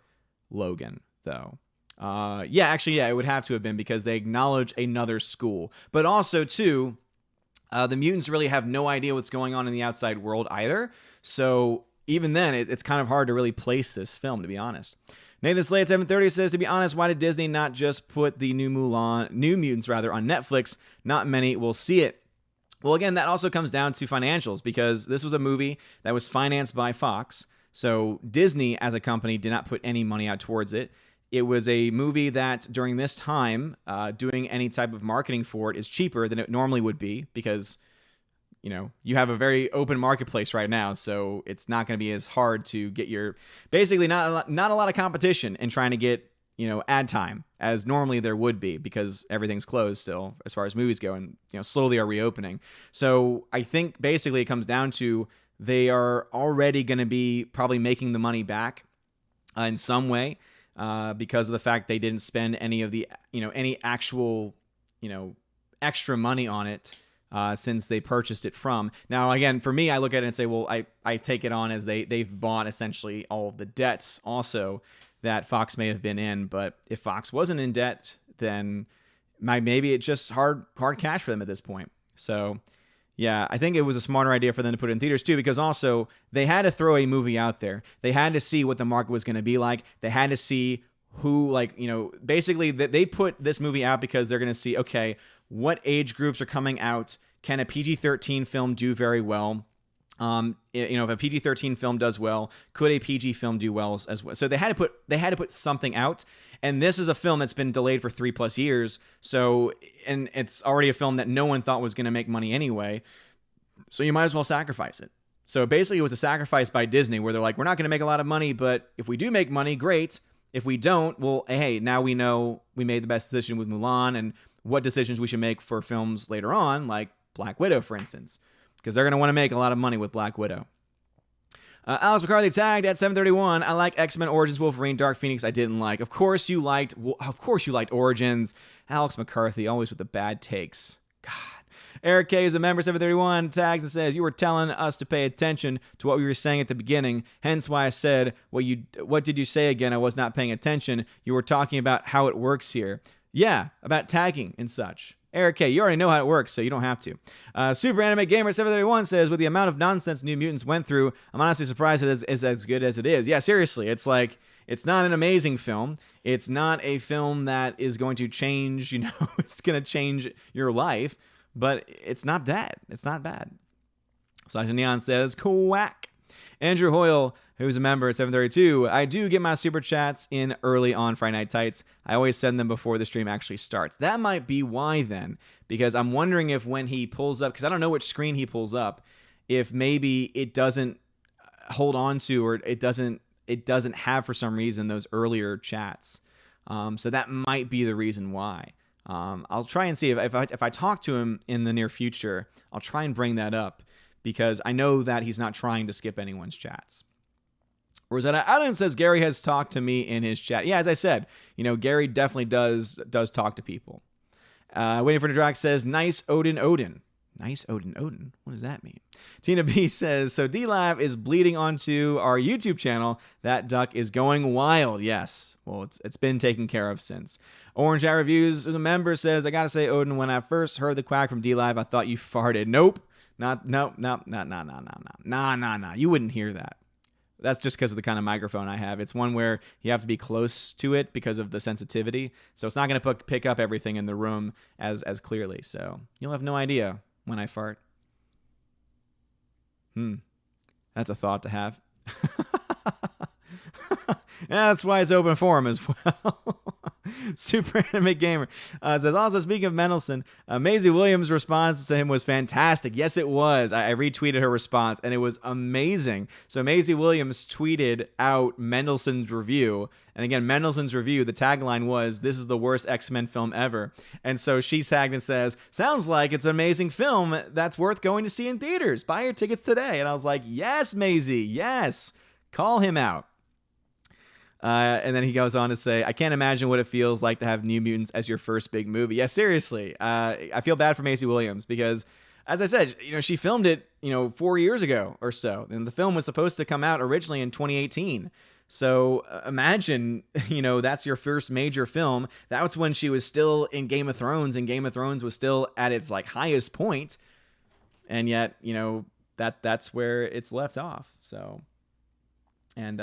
Logan, though. It would have to have been, because they acknowledge another school. But also, too, the mutants really have no idea what's going on in the outside world either. So even then, it's kind of hard to really place this film, to be honest. Nathan Slade 730 says, to be honest, why did Disney not just put the New Mutants on Netflix? Not many will see it. Well, again, that also comes down to financials, because this was a movie that was financed by Fox. So Disney, as a company, did not put any money out towards it. It was a movie that during this time, doing any type of marketing for it is cheaper than it normally would be, because, you have a very open marketplace right now. So it's not going to be as hard to get basically not a lot of competition in trying to get, ad time as normally there would be, because everything's closed still as far as movies go, and, slowly are reopening. So I think basically it comes down to they are already going to be probably making the money back in some way. Because of the fact they didn't spend any of the, any actual, extra money on it since they purchased it from. Now, again, for me, I look at it and say, well, I take it on as they've bought essentially all of the debts also that Fox may have been in. But if Fox wasn't in debt, then maybe it's just hard cash for them at this point. So, yeah, I think it was a smarter idea for them to put it in theaters too, because also they had to throw a movie out there. They had to see what the market was going to be like. They had to see who, basically they put this movie out because they're going to see, okay, what age groups are coming out? Can a PG-13 film do very well? If a PG-13 film does well, could a PG film do well as well? So they had to put something out. And this is a film that's been delayed for 3+ years. So, and it's already a film that no one thought was going to make money anyway. So you might as well sacrifice it. So basically it was a sacrifice by Disney, where they're like, we're not going to make a lot of money, but if we do make money, great. If we don't, well, hey, now we know we made the best decision with Mulan, and what decisions we should make for films later on, like Black Widow, for instance, because they're going to want to make a lot of money with Black Widow. Alex McCarthy tagged at 731. I like X-Men Origins Wolverine. Dark Phoenix I didn't like. Of course you liked Origins. Alex McCarthy, always with the bad takes. God. Eric K is a member, 731, tags and says, you were telling us to pay attention to what we were saying at the beginning. Hence why I said, what did you say again? I was not paying attention. You were talking about how it works here. Yeah, about tagging and such. Eric K, you already know how it works, so you don't have to. Super Anime Gamer 731 says, with the amount of nonsense New Mutants went through, I'm honestly surprised it is as good as it is. Yeah, seriously, it's like, it's not an amazing film. It's not a film that is going to change, it's going to change your life, but it's not bad. It's not bad. Sasha Neon says, quack. Andrew Hoyle, who's a member at 732, I do get my super chats in early on Friday Night Tights. I always send them before the stream actually starts. That might be why then, because I'm wondering if when he pulls up, because I don't know which screen he pulls up, if maybe it doesn't hold on to, or it doesn't have for some reason those earlier chats. So that might be the reason why. I'll try and see if I talk to him in the near future, I'll try and bring that up, because I know that he's not trying to skip anyone's chats. Rosetta Allen says, Gary has talked to me in his chat. Yeah, as I said, Gary definitely does talk to people. Waiting for the Drax says, nice Odin. Nice Odin. What does that mean? Tina B says, so D-Lab is bleeding onto our YouTube channel. That duck is going wild. Yes. Well, it's been taken care of since. Orange Eye Reviews, as a member, says, I gotta say, Odin, when I first heard the quack from D-Live, I thought you farted. Nope. Nah. You wouldn't hear that. That's just because of the kind of microphone I have. It's one where you have to be close to it because of the sensitivity. So it's not going to pick up everything in the room as clearly. So you'll have no idea when I fart. That's a thought to have. Yeah, that's why it's open forum as well. Super Anime Gamer says, also, speaking of Mendelsohn, Maisie Williams' response to him was fantastic. Yes, it was. I retweeted her response, and it was amazing. So Maisie Williams tweeted out Mendelsohn's review. And again, Mendelsohn's review, the tagline was, this is the worst X-Men film ever. And so she tagged and says, sounds like it's an amazing film that's worth going to see in theaters. Buy your tickets today. And I was like, yes, Maisie, yes. Call him out. And then he goes on to say, I can't imagine what it feels like to have New Mutants as your first big movie. Yeah, seriously. I feel bad for Maisie Williams because, as I said, she filmed it, 4 years ago or so. And the film was supposed to come out originally in 2018. So imagine, that's your first major film. That was when she was still in Game of Thrones, and Game of Thrones was still at its highest point. And yet, that's where it's left off. So, and,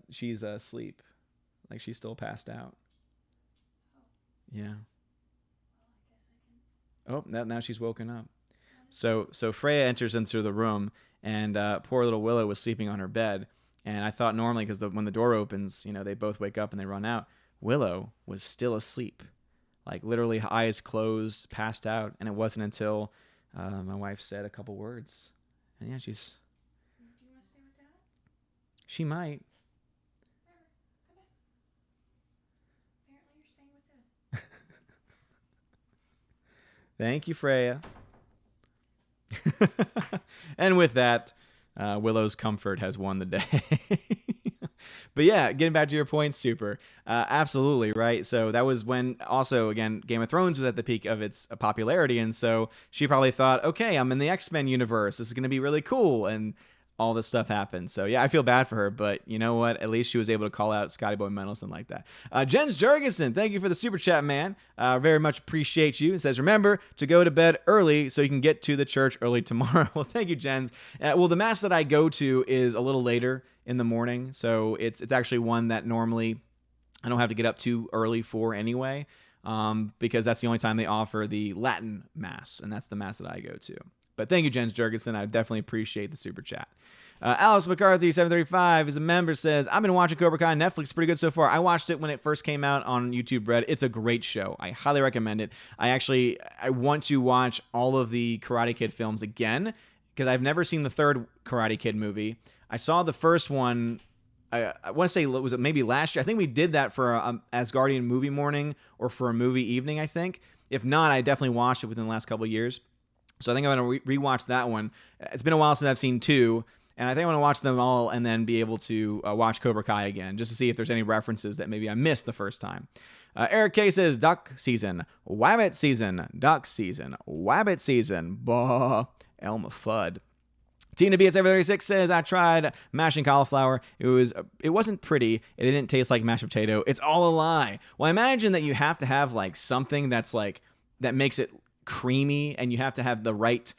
she's asleep. She's still passed out. Yeah. Oh, now she's woken up. So Freya enters into the room, and poor little Willow was sleeping on her bed. And I thought normally, because when the door opens, they both wake up and they run out. Willow was still asleep. Literally eyes closed, passed out. And it wasn't until my wife said a couple words. And yeah, she's... Do you want to stay with Dad? She might. Apparently you're staying with Dad. Thank you, Freya. And with that, Willow's comfort has won the day. But yeah, getting back to your point, Super. Absolutely, right? So that was when also, again, Game of Thrones was at the peak of its popularity. And so she probably thought, okay, I'm in the X-Men universe. This is going to be really cool. And all this stuff happened. So yeah, I feel bad for her, but you know what? At least she was able to call out Scotty Boy Mendelsohn like that. Jens Jurgensen, thank you for the super chat, man. Very much appreciate you. It says, remember to go to bed early so you can get to the church early tomorrow. Well, thank you, Jens. Well, the mass that I go to is a little later in the morning, so it's actually one that normally I don't have to get up too early for anyway, because that's the only time they offer the Latin mass, and that's the mass that I go to. But thank you, Jens Jurgensen. I definitely appreciate the super chat. Alice McCarthy, 735, is a member, says, I've been watching Cobra Kai on Netflix. Pretty good so far. I watched it when it first came out on YouTube Red. It's a great show. I highly recommend it. I want to watch all of the Karate Kid films again because I've never seen the third Karate Kid movie. I saw the first one, I want to say, was it maybe last year? I think we did that for a Asgardian movie morning or for a movie evening, I think. If not, I definitely watched it within the last couple of years. So I think I'm going to rewatch that one. It's been a while since I've seen two, and I think I want to watch them all and then be able to watch Cobra Kai again, just to see if there's any references that maybe I missed the first time. Eric K says, duck season, wabbit season, duck season, wabbit season, bah, Elma Fudd. Tina B at 736 says, I tried mashing cauliflower. It wasn't pretty. It didn't taste like mashed potato. It's all a lie. Well, I imagine that you have to have something that's that makes it creamy, and you have to have the right,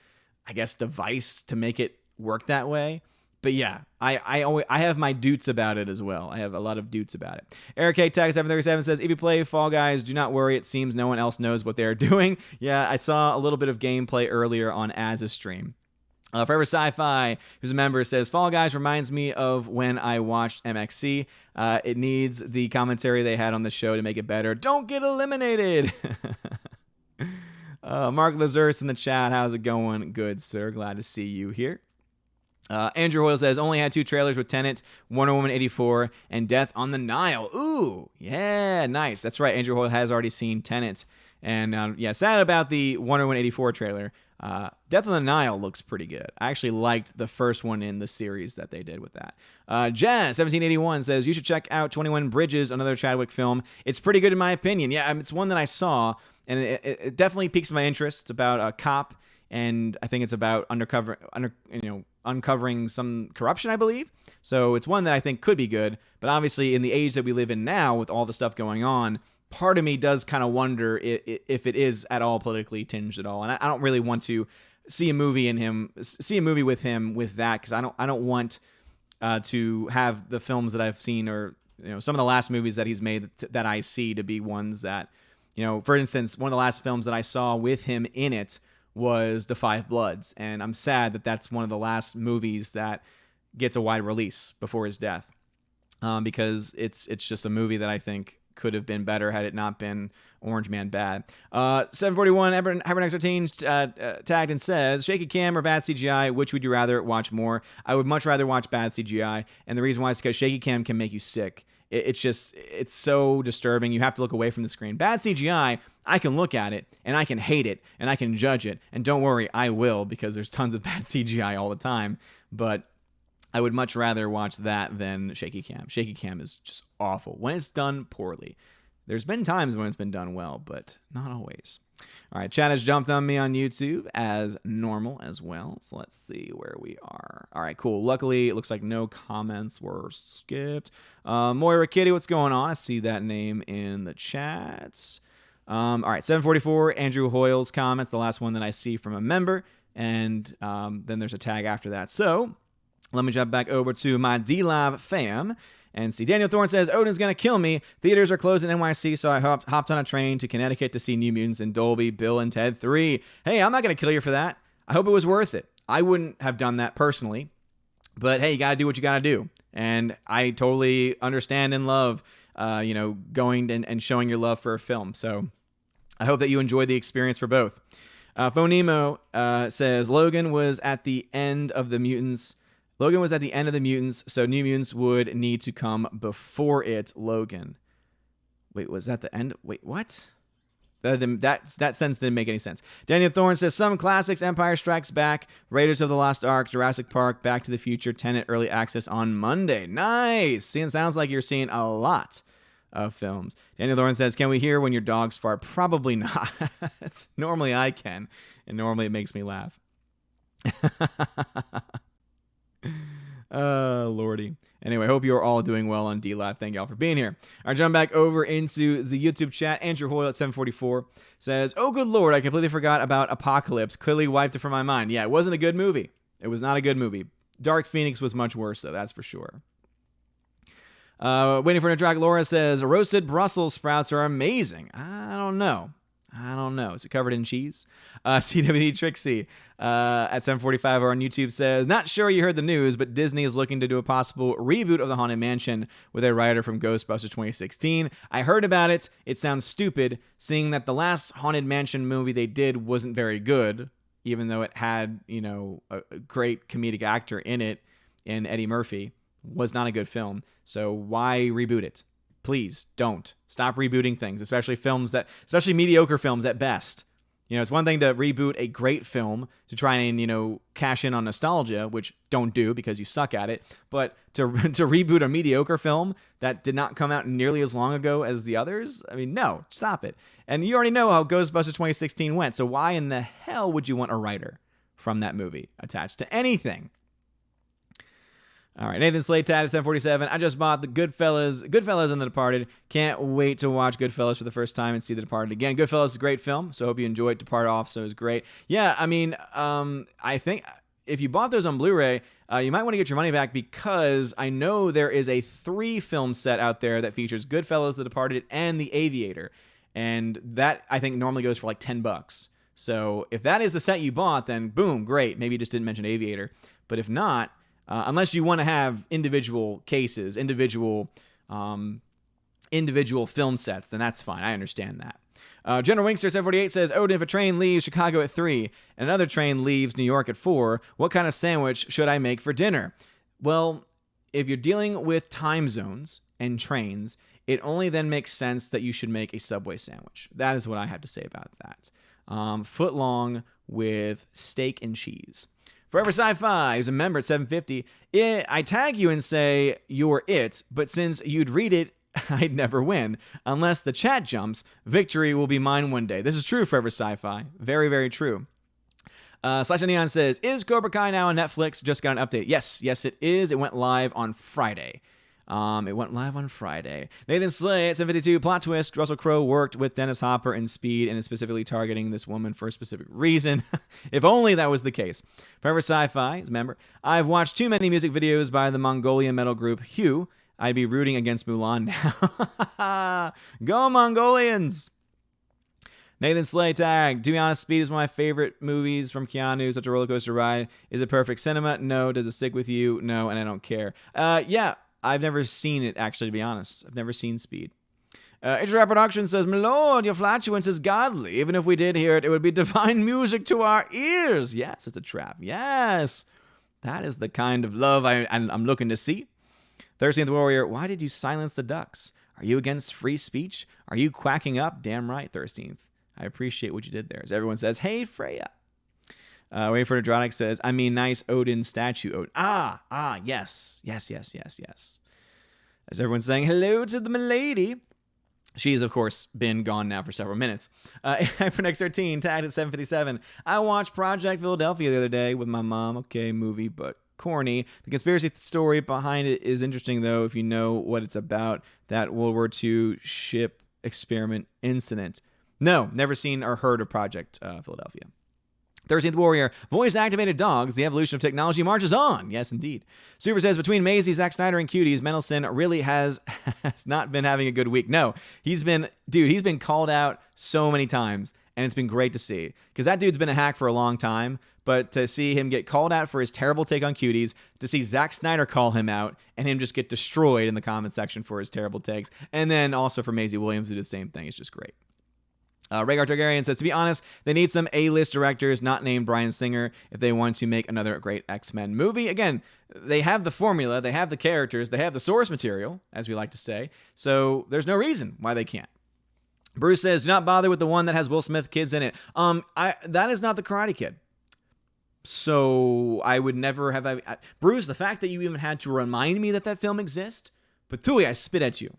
I guess, device to make it work that way. But yeah, I have my dutes about it as well. I have a lot of dutes about it. Eric K. Tag 737 says, if you play Fall Guys, do not worry. It seems no one else knows what they're doing. Yeah, I saw a little bit of gameplay earlier on Az's stream. Forever Sci-Fi, who's a member, says, Fall Guys reminds me of when I watched MXC. It needs the commentary they had on the show to make it better. Don't get eliminated! Mark Lazurus in the chat, how's it going? Good, sir. Glad to see you here. Andrew Hoyle says, only had 2 trailers with Tenet, Wonder Woman 84, and Death on the Nile. Ooh, yeah, nice. That's right, Andrew Hoyle has already seen Tenet. And yeah, sad about the Wonder Woman 84 trailer. Death on the Nile looks pretty good. I actually liked the first one in the series that they did with that. Jazz 1781 says, you should check out 21 Bridges, another Chadwick film. It's pretty good in my opinion. Yeah, it's one that I saw, and it definitely piques my interest. It's about a cop, and I think it's about uncovering some corruption, I believe. So it's one that I think could be good. But obviously, in the age that we live in now, with all the stuff going on, part of me does kind of wonder if it is at all politically tinged at all. And I don't really want to see a movie with him with that, because I don't want to have the films that I've seen, or some of the last movies that he's made that I see, to be ones that, for instance, one of the last films that I saw with him in it was The Five Bloods, and I'm sad that that's one of the last movies that gets a wide release before his death, because it's just a movie that I think could have been better had it not been Orange Man bad. 741 Hypernex13 tagged and says, shaky cam or bad CGI, which would you rather watch more? I would much rather watch bad CGI, and the reason why is because shaky cam can make you sick. It's so disturbing. You have to look away from the screen. Bad CGI, I can look at it, and I can hate it, and I can judge it, and don't worry, I will, because there's tons of bad CGI all the time, but I would much rather watch that than shaky cam. Shaky cam is just awful when it's done poorly. There's been times when it's been done well, but not always. All right, chat has jumped on me on YouTube as normal as well. So let's see where we are. All right, cool. Luckily, it looks like no comments were skipped. Moira Kitty, what's going on? I see that name in the chats. All right, 744, Andrew Hoyle's comments, the last one that I see from a member. And then there's a tag after that. So let me jump back over to my D-Live fam and see. Daniel Thorne says, Odin's going to kill me. Theaters are closed in NYC, so I hopped on a train to Connecticut to see New Mutants in Dolby, Bill and Ted 3. Hey, I'm not going to kill you for that. I hope it was worth it. I wouldn't have done that personally, but hey, you got to do what you got to do. And I totally understand and love, going and showing your love for a film. So I hope that you enjoyed the experience for both. Phonemo says, Logan was at the end of the Mutants, so New Mutants would need to come before it, Logan. Wait, was that the end? Wait, what? That sentence didn't make any sense. Daniel Thorne says, some classics, Empire Strikes Back, Raiders of the Lost Ark, Jurassic Park, Back to the Future, Tenet Early Access on Monday. Nice! See, it sounds like you're seeing a lot of films. Daniel Thorne says, can we hear when your dogs fart? Probably not. Normally I can, and normally it makes me laugh. Lordy. Anyway, hope you're all doing well on D-Live. Thank y'all for being here. All right, jump back over into the YouTube chat. Andrew Hoyle at 744 says, oh, good Lord, I completely forgot about Apocalypse. Clearly wiped it from my mind. Yeah, it wasn't a good movie. It was not a good movie. Dark Phoenix was much worse, though, that's for sure. Waiting for a track, Laura says, roasted Brussels sprouts are amazing. I don't know. Is it covered in cheese? CWD Trixie at 745 on YouTube says, not sure you heard the news, but Disney is looking to do a possible reboot of the Haunted Mansion with a writer from Ghostbusters 2016. I heard about it. It sounds stupid, seeing that the last Haunted Mansion movie they did wasn't very good, even though it had, a great comedic actor in it, in Eddie Murphy. Was not a good film. So why reboot it? Please don't. Stop rebooting things, especially mediocre films at best. It's one thing to reboot a great film to try and, cash in on nostalgia, which don't do because you suck at it. But to reboot a mediocre film that did not come out nearly as long ago as the others, no, stop it. And you already know how Ghostbusters 2016 went. So why in the hell would you want a writer from that movie attached to anything? All right, Nathan Slate at 747. I just bought the Goodfellas and The Departed. Can't wait to watch Goodfellas for the first time and see The Departed again. Goodfellas is a great film, so I hope you enjoyed Departed also is great. Yeah, I think if you bought those on Blu-ray, you might want to get your money back, because I know there is a 3-film set out there that features Goodfellas, The Departed, and The Aviator. And that, I think, normally goes for like $10. So if that is the set you bought, then boom, great. Maybe you just didn't mention Aviator. But if not, unless you want to have individual cases, individual film sets, then that's fine. I understand that. General Winkster 748 says, Odin, if a train leaves Chicago at 3 and another train leaves New York at 4, what kind of sandwich should I make for dinner? Well, if you're dealing with time zones and trains, it only then makes sense that you should make a Subway sandwich. That is what I have to say about that. Foot long with steak and cheese. Forever Sci-Fi, who's a member at 750, I tag you and say you're it, but since you'd read it I'd never win. Unless the chat jumps, victory will be mine one day. This is true, Forever Sci-Fi. Very, very true. Slash Neon says, is Cobra Kai now on Netflix? Just got an update. Yes, it is. It went live on Friday. Nathan Slay at 752, plot twist. Russell Crowe worked with Dennis Hopper in Speed and is specifically targeting this woman for a specific reason. If only that was the case. Forever Sci-Fi, remember, I've watched too many music videos by the Mongolian metal group Hue. I'd be rooting against Mulan now. Go Mongolians! Nathan Slay tag. To be honest, Speed is one of my favorite movies from Keanu. Such a roller coaster ride. Is it perfect cinema? No. Does it stick with you? No, and I don't care. Yeah, I've never seen it, actually, to be honest. I've never seen Speed. Intro Production says, my lord, your flatulence is godly. Even if we did hear it, it would be divine music to our ears. Yes, it's a trap. Yes. That is the kind of love I'm looking to see. 13th Warrior, why did you silence the ducks? Are you against free speech? Are you quacking up? Damn right, 13th. I appreciate what you did there. As everyone says, hey, Freya. Waiting for Nadronic says, I mean, nice Odin statue. Yes. As everyone's saying, hello to the milady. She's, of course, been gone now for several minutes. Hypernex 13, tagged at 757. I watched Project Philadelphia the other day with my mom. Okay, movie, but corny. The conspiracy story behind it is interesting, though, if you know what it's about. That World War II ship experiment incident. No, never seen or heard of Project Philadelphia. 13th Warrior, voice-activated dogs, the evolution of technology marches on. Yes, indeed. Super says, between Maisie, Zack Snyder, and Cuties, Mendelsohn really has not been having a good week. No, he's been called out so many times, and it's been great to see. Because that dude's been a hack for a long time, but to see him get called out for his terrible take on Cuties, to see Zack Snyder call him out, and him just get destroyed in the comment section for his terrible takes, and then also for Maisie Williams to do the same thing, it's just great. Rhaegar Targaryen says, to be honest, they need some A-list directors not named Bryan Singer if they want to make another great X-Men movie. Again, they have the formula, they have the characters, they have the source material, as we like to say, so there's no reason why they can't. Bruce says, do not bother with the one that has Will Smith kids in it. That is not the Karate Kid. So I would never have... Bruce, the fact that you even had to remind me that film exists, but Tuli, I spit at you.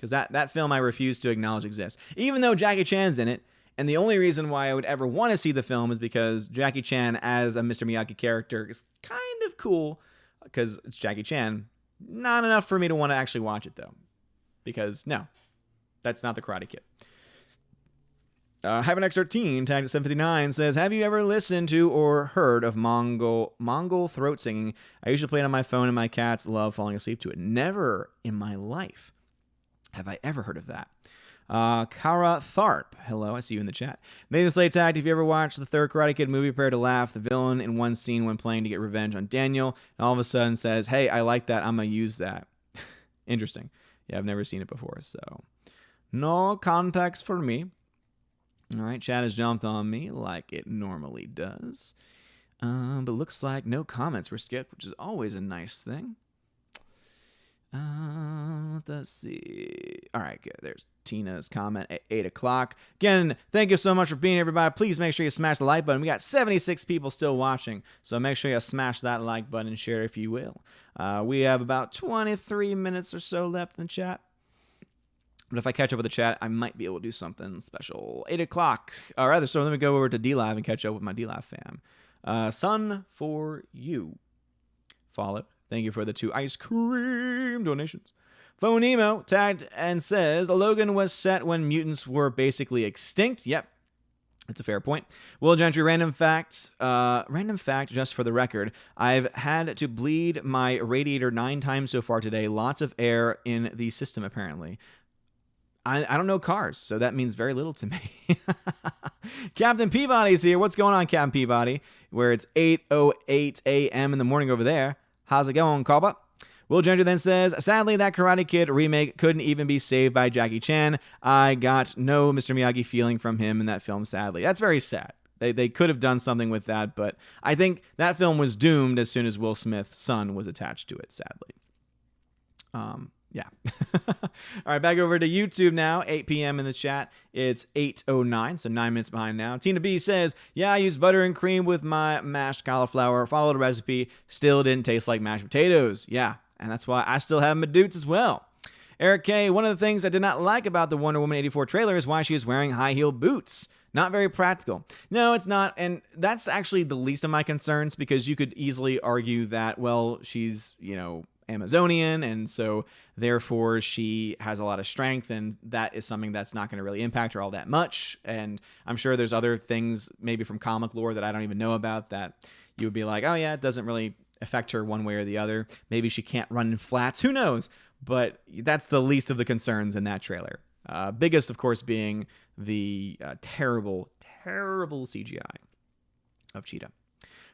Because that film I refuse to acknowledge exists. Even though Jackie Chan's in it, and the only reason why I would ever want to see the film is because Jackie Chan as a Mr. Miyagi character is kind of cool, because it's Jackie Chan. Not enough for me to want to actually watch it, though. Because, no, that's not the Karate Kid. Hyphen X13, tagged at 759, says, have you ever listened to or heard of Mongol throat singing? I usually play it on my phone, and my cats love falling asleep to it. Never in my life have I ever heard of that. Kara Tharp, hello, I see you in the chat. Nathan Slade tagged, if you ever watched the third Karate Kid movie, prepare to laugh. The villain in one scene when playing to get revenge on Daniel, and all of a sudden says, hey, I like that, I'm going to use that. Interesting. Yeah, I've never seen it before, so no context for me. All right, chat has jumped on me like it normally does. But looks like no comments were skipped, which is always a nice thing. Let's see. All right, good. There's Tina's comment at 8 o'clock. Again, thank you so much for being here, everybody. Please make sure you smash the like button. We got 76 people still watching, so make sure you smash that like button and share if you will. We have about 23 minutes or so left in the chat. But if I catch up with the chat, I might be able to do something special. 8 o'clock. Or rather, so let me go over to DLive and catch up with my DLive fam. Sun for you. Follow. Thank you for the 2 ice cream donations. Phonemo tagged and says, Logan was set when mutants were basically extinct. Yep, that's a fair point. Will Gentry, random fact, just for the record, I've had to bleed my radiator 9 times so far today. Lots of air in the system, apparently. I don't know cars, so that means very little to me. Captain Peabody's here. What's going on, Captain Peabody? Where it's 8:08 a.m. in the morning over there. How's it going, Cobba? Will Gentry then says, sadly, that Karate Kid remake couldn't even be saved by Jackie Chan. I got no Mr. Miyagi feeling from him in that film, sadly. That's very sad. They could have done something with that, but I think that film was doomed as soon as Will Smith's son was attached to it, sadly. Yeah. All right, back over to YouTube now, 8 p.m. in the chat. It's 8:09, so 9 minutes behind now. Tina B says, yeah, I used butter and cream with my mashed cauliflower, followed a recipe, still didn't taste like mashed potatoes. Yeah, and that's why I still have my dudes as well. Eric K., one of the things I did not like about the Wonder Woman 84 trailer is why she is wearing high heel boots. Not very practical. No, it's not. And that's actually the least of my concerns, because you could easily argue that, well, she's, Amazonian, and so therefore she has a lot of strength, and that is something that's not going to really impact her all that much. And I'm sure there's other things maybe from comic lore that I don't even know about that you would be like, oh yeah, it doesn't really affect her one way or the other. Maybe she can't run in flats. Who knows? But that's the least of the concerns in that trailer. Biggest, of course, being the terrible, terrible CGI of Cheetah.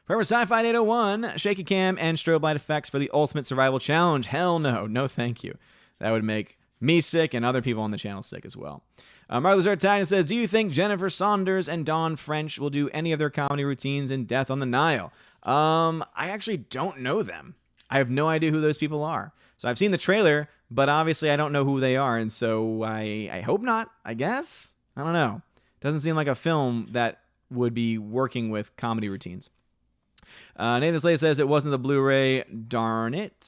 Forever Sci-Fi 801, shaky cam and strobe light effects for the ultimate survival challenge. Hell no. No thank you. That would make me sick and other people on the channel sick as well. Martha's Earth Titan says, do you think Jennifer Saunders and Dawn French will do any of their comedy routines in Death on the Nile? I actually don't know them. I have no idea who those people are. So I've seen the trailer, but obviously I don't know who they are, and so I hope not, I guess? I don't know. Doesn't seem like a film that would be working with comedy routines. Nathan Slade says it wasn't the Blu-ray. Darn it.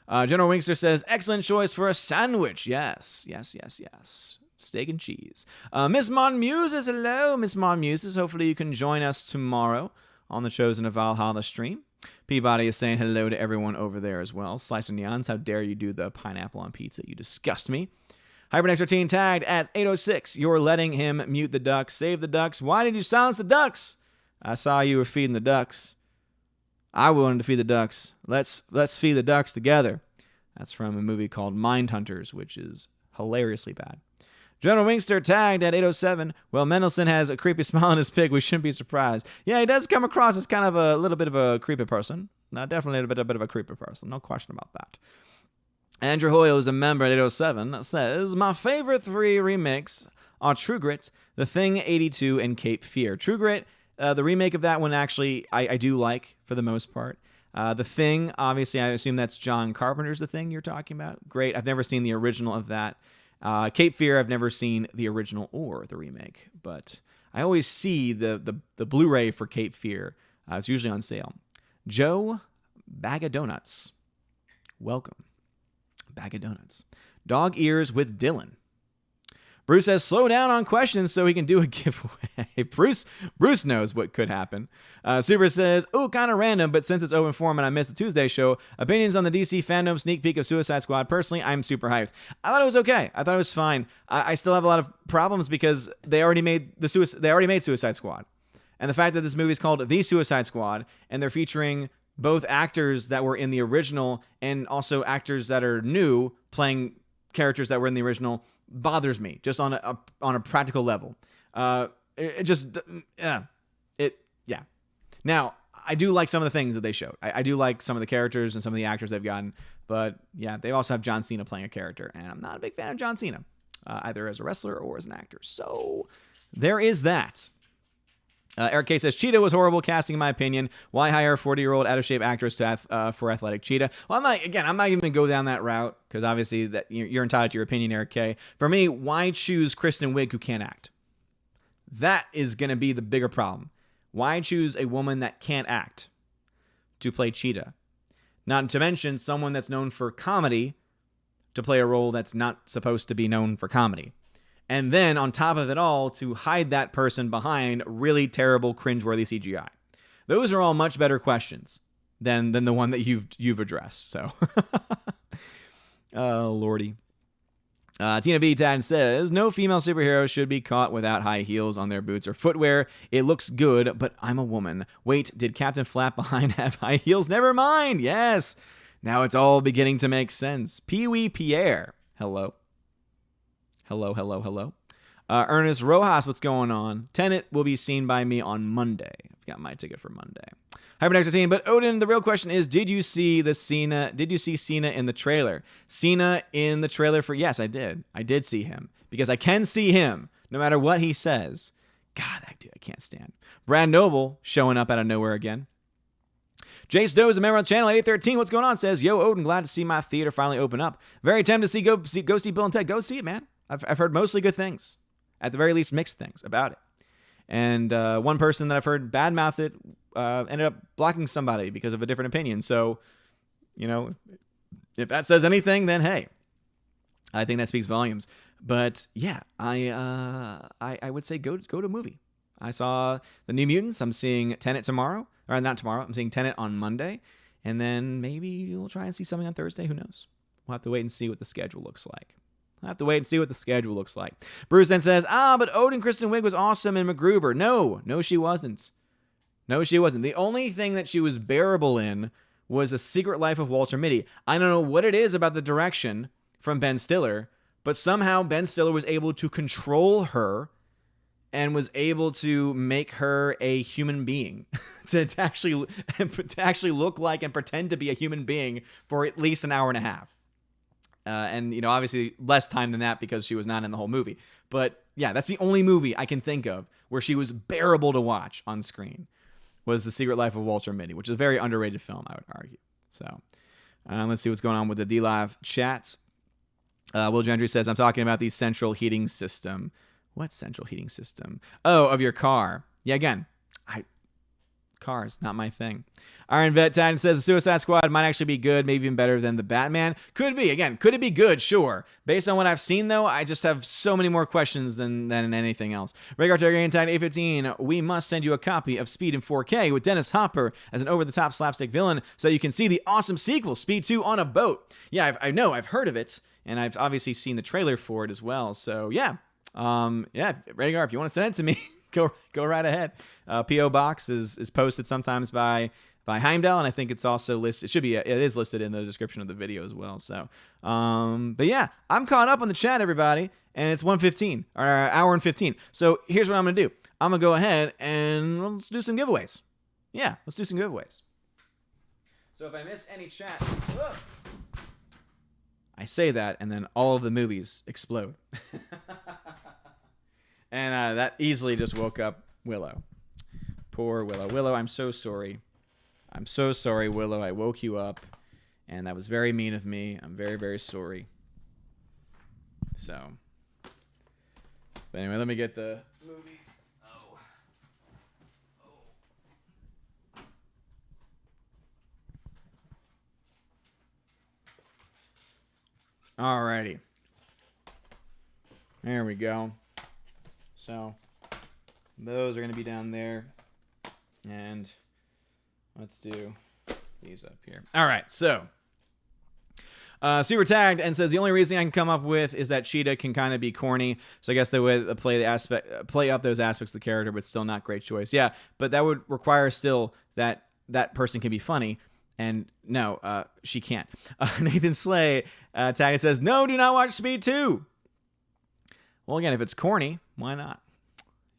General Winkster says, excellent choice for a sandwich. Yes. Steak and cheese. Miss Mon Muses, hello. Miss Mon Muses, hopefully you can join us tomorrow on the Chosen of Valhalla stream. Peabody is saying hello to everyone over there as well. Slice of Neons, how dare you do the pineapple on pizza? You disgust me. Hypernex13 tagged at 806. You're letting him mute the ducks. Save the ducks. Why did you silence the ducks? I saw you were feeding the ducks. I wanted to feed the ducks. Let's feed the ducks together. That's from a movie called Mindhunters, which is hilariously bad. General Wingster tagged at 807. Well, Mendelsohn has a creepy smile on his pig. We shouldn't be surprised. Yeah, he does come across as kind of a little bit of a creepy person. No, definitely a bit of a creepy person. No question about that. Andrew Hoyle is a member at 807. Says, my favorite 3 remakes are True Grit, The Thing 82, and Cape Fear. True Grit, the remake of that one, actually, I do like for the most part. The Thing, obviously, I assume that's John Carpenter's The Thing you're talking about. Great. I've never seen the original of that. Cape Fear, I've never seen the original or the remake, but I always see the Blu-ray for Cape Fear. It's usually on sale. Joe, Bag of Donuts. Welcome. Bag of Donuts. Dog Ears with Dylan. Bruce says, slow down on questions so he can do a giveaway. Bruce knows what could happen. Super says, oh, kind of random, but since it's open forum and I missed the Tuesday show, opinions on the DC fandom sneak peek of Suicide Squad. Personally, I'm super hyped. I thought it was okay. I thought it was fine. I still have a lot of problems because they already made Suicide Squad. And the fact that this movie is called The Suicide Squad, and they're featuring both actors that were in the original and also actors that are new playing characters that were in the original, bothers me just on a practical level. Yeah. Now, I do like some of the things that they showed. I do like some of the characters and some of the actors they've gotten, but yeah, they also have John Cena playing a character, and I'm not a big fan of John Cena, either as a wrestler or as an actor. So there is that. Eric K says, Cheetah was horrible casting, in my opinion. Why hire a 40-year-old out-of-shape actress for athletic Cheetah? Well, I'm not even going to go down that route, because obviously that you're entitled to your opinion, Eric K. For me, why choose Kristen Wiig, who can't act? That is going to be the bigger problem. Why choose a woman that can't act to play Cheetah? Not to mention someone that's known for comedy to play a role that's not supposed to be known for comedy. And then, on top of it all, to hide that person behind really terrible, cringeworthy CGI. Those are all much better questions than the one that you've addressed. So, oh, lordy. Tina B. Tan says, no female superhero should be caught without high heels on their boots or footwear. It looks good, but I'm a woman. Wait, did Captain Flap Behind have high heels? Never mind. Yes. Now it's all beginning to make sense. Pee-wee Pierre. Hello. Ernest Rojas, what's going on? Tenet will be seen by me on Monday. I've got my ticket for Monday. Hypernext 13, but Odin, the real question is, did you see Cena in the trailer? Cena in the trailer for, yes, I did. I did see him, because I can see him no matter what he says. God, that dude I can't stand. Brad Noble showing up out of nowhere again. Jace Doe is a member of the channel at 813. What's going on? Says, yo, Odin, glad to see my theater finally open up. Very tempted to go see Bill and Ted. Go see it, man. I've heard mostly good things. At the very least, mixed things about it. And one person that I've heard badmouth it ended up blocking somebody because of a different opinion. So, if that says anything, then hey, I think that speaks volumes. But yeah, I would say go to a movie. I saw the New Mutants. I'm seeing Tenet tomorrow, or not tomorrow. I'm seeing Tenet on Monday, and then maybe we'll try and see something on Thursday. Who knows? We'll have to wait and see what the schedule looks like. Bruce then says, but Odin Kristen Wiig was awesome in MacGruber. No, she wasn't. The only thing that she was bearable in was A Secret Life of Walter Mitty. I don't know what it is about the direction from Ben Stiller, but somehow Ben Stiller was able to control her and was able to make her a human being, to actually look like and pretend to be a human being for at least an hour and a half. And, obviously less time than that because she was not in the whole movie. But yeah, that's the only movie I can think of where she was bearable to watch on screen, was The Secret Life of Walter Mitty, which is a very underrated film, I would argue. So let's see what's going on with the D-Live chat. Will Gentry says, I'm talking about the central heating system. What central heating system? Oh, of your car. Yeah, again, cars, not my thing. Iron Vet Titan says the Suicide Squad might actually be good, maybe even better than the Batman. Could be. Again, could it be good? Sure. Based on what I've seen, though, I just have so many more questions than anything else. Rhaegar Targaryen Titan 815, we must send you a copy of Speed in 4K with Dennis Hopper as an over-the-top slapstick villain so you can see the awesome sequel, Speed 2 on a boat. Yeah, I know. I've heard of it, and I've obviously seen the trailer for it as well. So, yeah. Rhaegar, if you want to send it to me, go right ahead. P.O. Box is posted sometimes by Heimdall, and I think it's also listed. It is listed in the description of the video as well. So, but yeah, I'm caught up on the chat, everybody, and it's 1:15 or hour and 15. So here's what I'm gonna do. I'm gonna go ahead and let's do some giveaways. Yeah, let's do some giveaways. So if I miss any chats, I say that, and then all of the movies explode. And that easily just woke up Willow. Poor Willow. Willow, I'm so sorry. I'm so sorry, Willow. I woke you up, and that was very mean of me. I'm very, very sorry. So, but anyway, let me get the movies. Alrighty. There we go. So, those are going to be down there. And let's do these up here. All right, so Super tagged and says the only reason I can come up with is that Cheetah can kind of be corny. So I guess they would play up those aspects of the character, but still not great choice. Yeah, but that would require still that person can be funny. And no, she can't. Nathan Slay tagged says, no, do not watch Speed 2. Well, again, if it's corny, why not?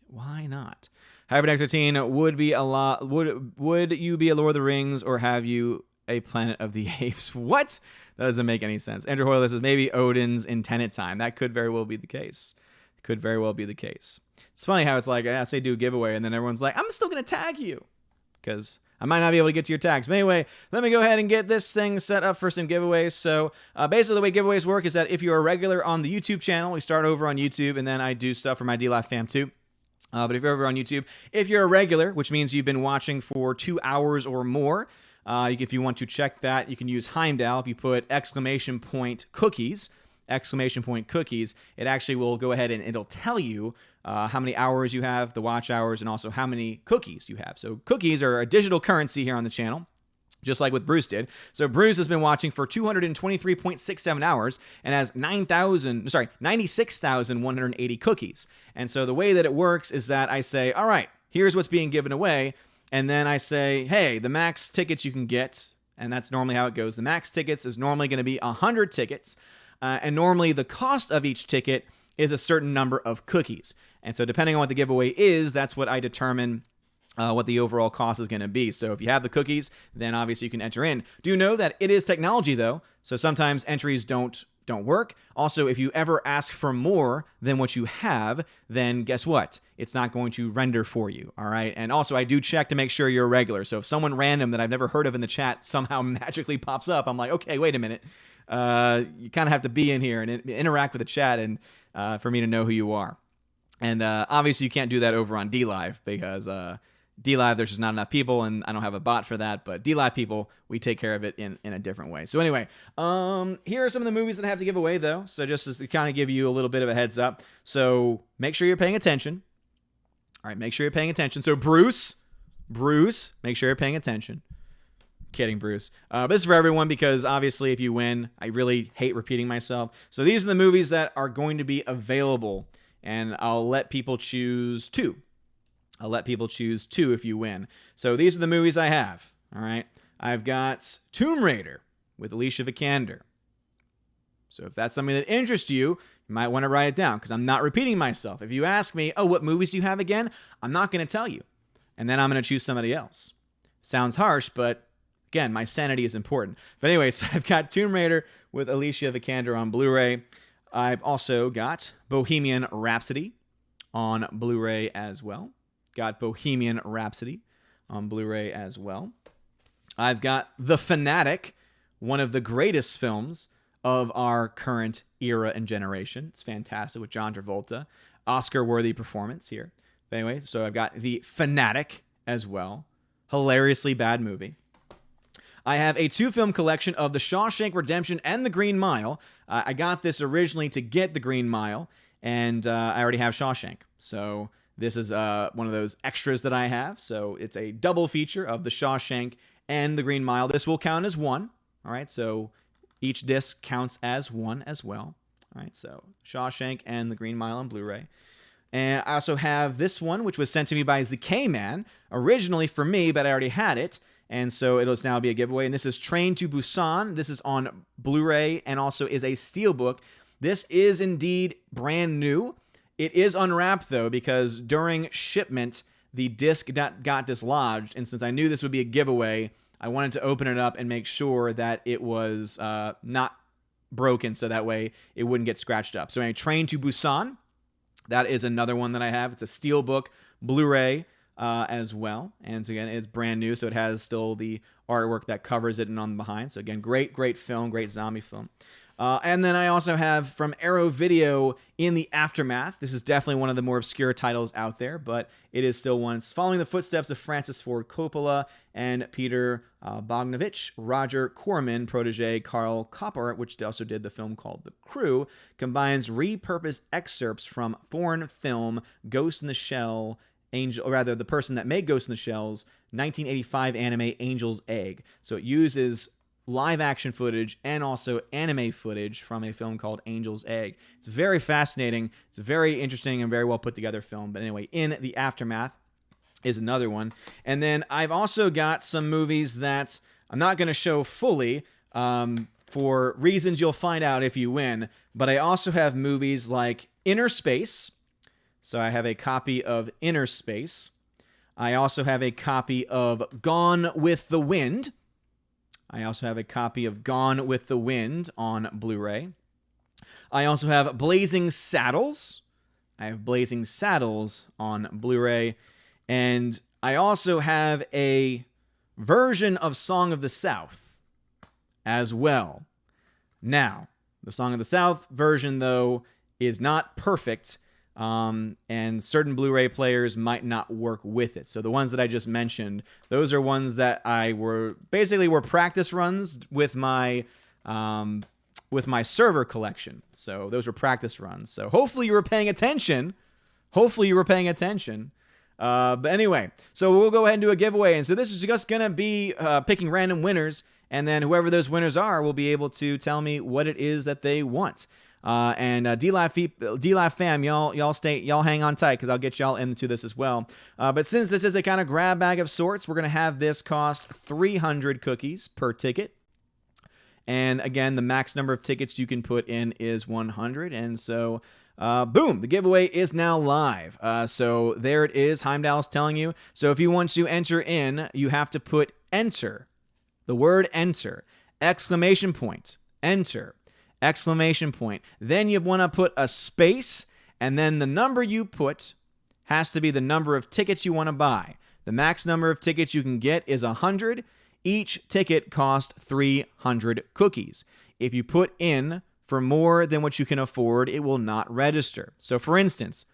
Why not? Hybrid X13 would be a lot. Would you be a Lord of the Rings or have you a Planet of the Apes? What? That doesn't make any sense. Andrew Hoyle says maybe Odin's in Tenet time. That could very well be the case. Could very well be the case. It's funny how it's like I say do a giveaway and then everyone's like, I'm still gonna tag you because I might not be able to get to your tags. But anyway, let me go ahead and get this thing set up for some giveaways. So basically the way giveaways work is that if you're a regular on the YouTube channel, we start over on YouTube and then I do stuff for my D-Live fam too. But if you're over on YouTube, if you're a regular, which means you've been watching for 2 hours or more, if you want to check that, you can use Heimdall. If you put !cookies, it actually will go ahead and it'll tell you how many hours you have, the watch hours, and also how many cookies you have. So cookies are a digital currency here on the channel, just like what Bruce did. So Bruce has been watching for 223.67 hours and has 96,180 cookies. And so the way that it works is that I say, all right, here's what's being given away. And then I say, hey, the max tickets you can get, and that's normally how it goes. The max tickets is normally going to be 100 tickets. And normally the cost of each ticket is a certain number of cookies. And so depending on what the giveaway is, that's what I determine what the overall cost is going to be. So if you have the cookies, then obviously you can enter in. Do know that it is technology, though. So sometimes entries don't work. Also, if you ever ask for more than what you have, then guess what? It's not going to render for you, all right? And also, I do check to make sure you're a regular. So if someone random that I've never heard of in the chat somehow magically pops up, I'm like, okay, wait a minute. You kind of have to be in here and interact with the chat and for me to know who you are. And obviously, you can't do that over on D-Live because DLive, there's just not enough people, and I don't have a bot for that. But DLive people, we take care of it in a different way. So anyway, here are some of the movies that I have to give away, though. So just to kind of give you a little bit of a heads up. So make sure you're paying attention. All right, make sure you're paying attention. So Bruce, make sure you're paying attention. Kidding, Bruce. But this is for everyone because obviously if you win, I really hate repeating myself. So these are the movies that are going to be available, and I'll let people choose two. I'll let people choose two if you win. So these are the movies I have. All right. I've got Tomb Raider with Alicia Vikander. So if that's something that interests you, you might want to write it down because I'm not repeating myself. If you ask me, oh, what movies do you have again? I'm not going to tell you. And then I'm going to choose somebody else. Sounds harsh, but again, my sanity is important. But anyway, so I've got Tomb Raider with Alicia Vikander on Blu-ray. I've also got Bohemian Rhapsody on Blu-ray as well. Got Bohemian Rhapsody on Blu-ray as well. I've got The Fanatic, one of the greatest films of our current era and generation. It's fantastic with John Travolta. Oscar-worthy performance here. But anyway, so I've got The Fanatic as well. Hilariously bad movie. I have a 2-film collection of The Shawshank Redemption and The Green Mile. I got this originally to get The Green Mile, and I already have Shawshank. So this is one of those extras that I have. So it's a double feature of The Shawshank and The Green Mile. This will count as one. All right, so each disc counts as one as well. All right, so Shawshank and The Green Mile on Blu-ray. And I also have this one, which was sent to me by ZK Man, originally for me, but I already had it. And so it'll now be a giveaway. And this is Train to Busan. This is on Blu-ray and also is a steelbook. This is indeed brand new. It is unwrapped, though, because during shipment, the disc got dislodged. And since I knew this would be a giveaway, I wanted to open it up and make sure that it was not broken so that way it wouldn't get scratched up. So anyway, Train to Busan. That is another one that I have. It's a steelbook Blu-ray as well. And again, it's brand new, so it has still the artwork that covers it and on the behind. So again, great film, great zombie film. And then I also have from Arrow Video In the Aftermath. This is definitely one of the more obscure titles out there, but it is still one. It's following the footsteps of Francis Ford Coppola and Peter Bogdanovich. Roger Corman, protege Karl Kopper, which also did the film called The Crew, combines repurposed excerpts from foreign film Ghost in the Shell, the person that made Ghost in the Shell's 1985 anime Angel's Egg. So it uses live action footage and also anime footage from a film called Angel's Egg. It's very fascinating. It's a very interesting and very well put together film. But anyway, In the Aftermath is another one. And then I've also got some movies that I'm not going to show fully for reasons you'll find out if you win. But I also have movies like Inner Space. So I have a copy of Inner Space. I also have a copy of Gone with the Wind. I also have a copy of Gone with the Wind on Blu-ray. I also have Blazing Saddles. I have Blazing Saddles on Blu-ray. And I also have a version of Song of the South as well. Now, the Song of the South version, though, is not perfect. And certain Blu-ray players might not work with it. So the ones that I just mentioned, those are ones that I were practice runs with my server collection. So those were practice runs. So hopefully you were paying attention. But anyway, so we'll go ahead and do a giveaway. And so this is just going to be picking random winners. And then whoever those winners are will be able to tell me what it is that they want. DLive fam, y'all hang on tight because I'll get y'all into this as well. But since this is a kind of grab bag of sorts, we're going to have this cost 300 cookies per ticket. And again, the max number of tickets you can put in is 100. And so, boom, the giveaway is now live. So there it is. Heimdall's telling you. So if you want to enter in, you have to put enter, the word enter, exclamation point, enter. Exclamation point. Then you want to put a space, and then the number you put has to be the number of tickets you want to buy. The max number of tickets you can get is 100. Each ticket costs 300 cookies. If you put in for more than what you can afford, it will not register. So for instance,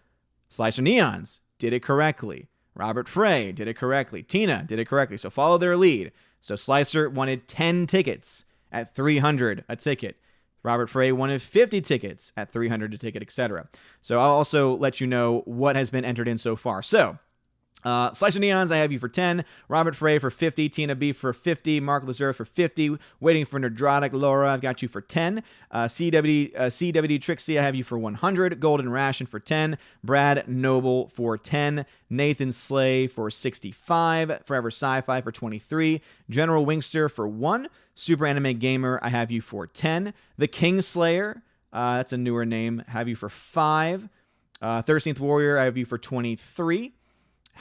Slicer Neons did it correctly. Robert Frey did it correctly. Tina did it correctly. So follow their lead. So Slicer wanted 10 tickets at $300 a ticket. Robert Frey wanted 50 tickets at $300 a ticket, etc. So I'll also let you know what has been entered in so far. So Slicer Neons, I have you for 10. Robert Frey for 50. Tina B for 50. Mark Lazure for 50. Waiting for Nerdrotic. Laura, I've got you for 10. CWD Trixie, I have you for 100. Golden Ration for 10. Brad Noble for 10. Nathan Slay for 65. Forever Sci-Fi for 23. General Wingster for 1. Super Anime Gamer, I have you for 10. The Kingslayer, that's a newer name, have you for 5. 13th Warrior, I have you for 23.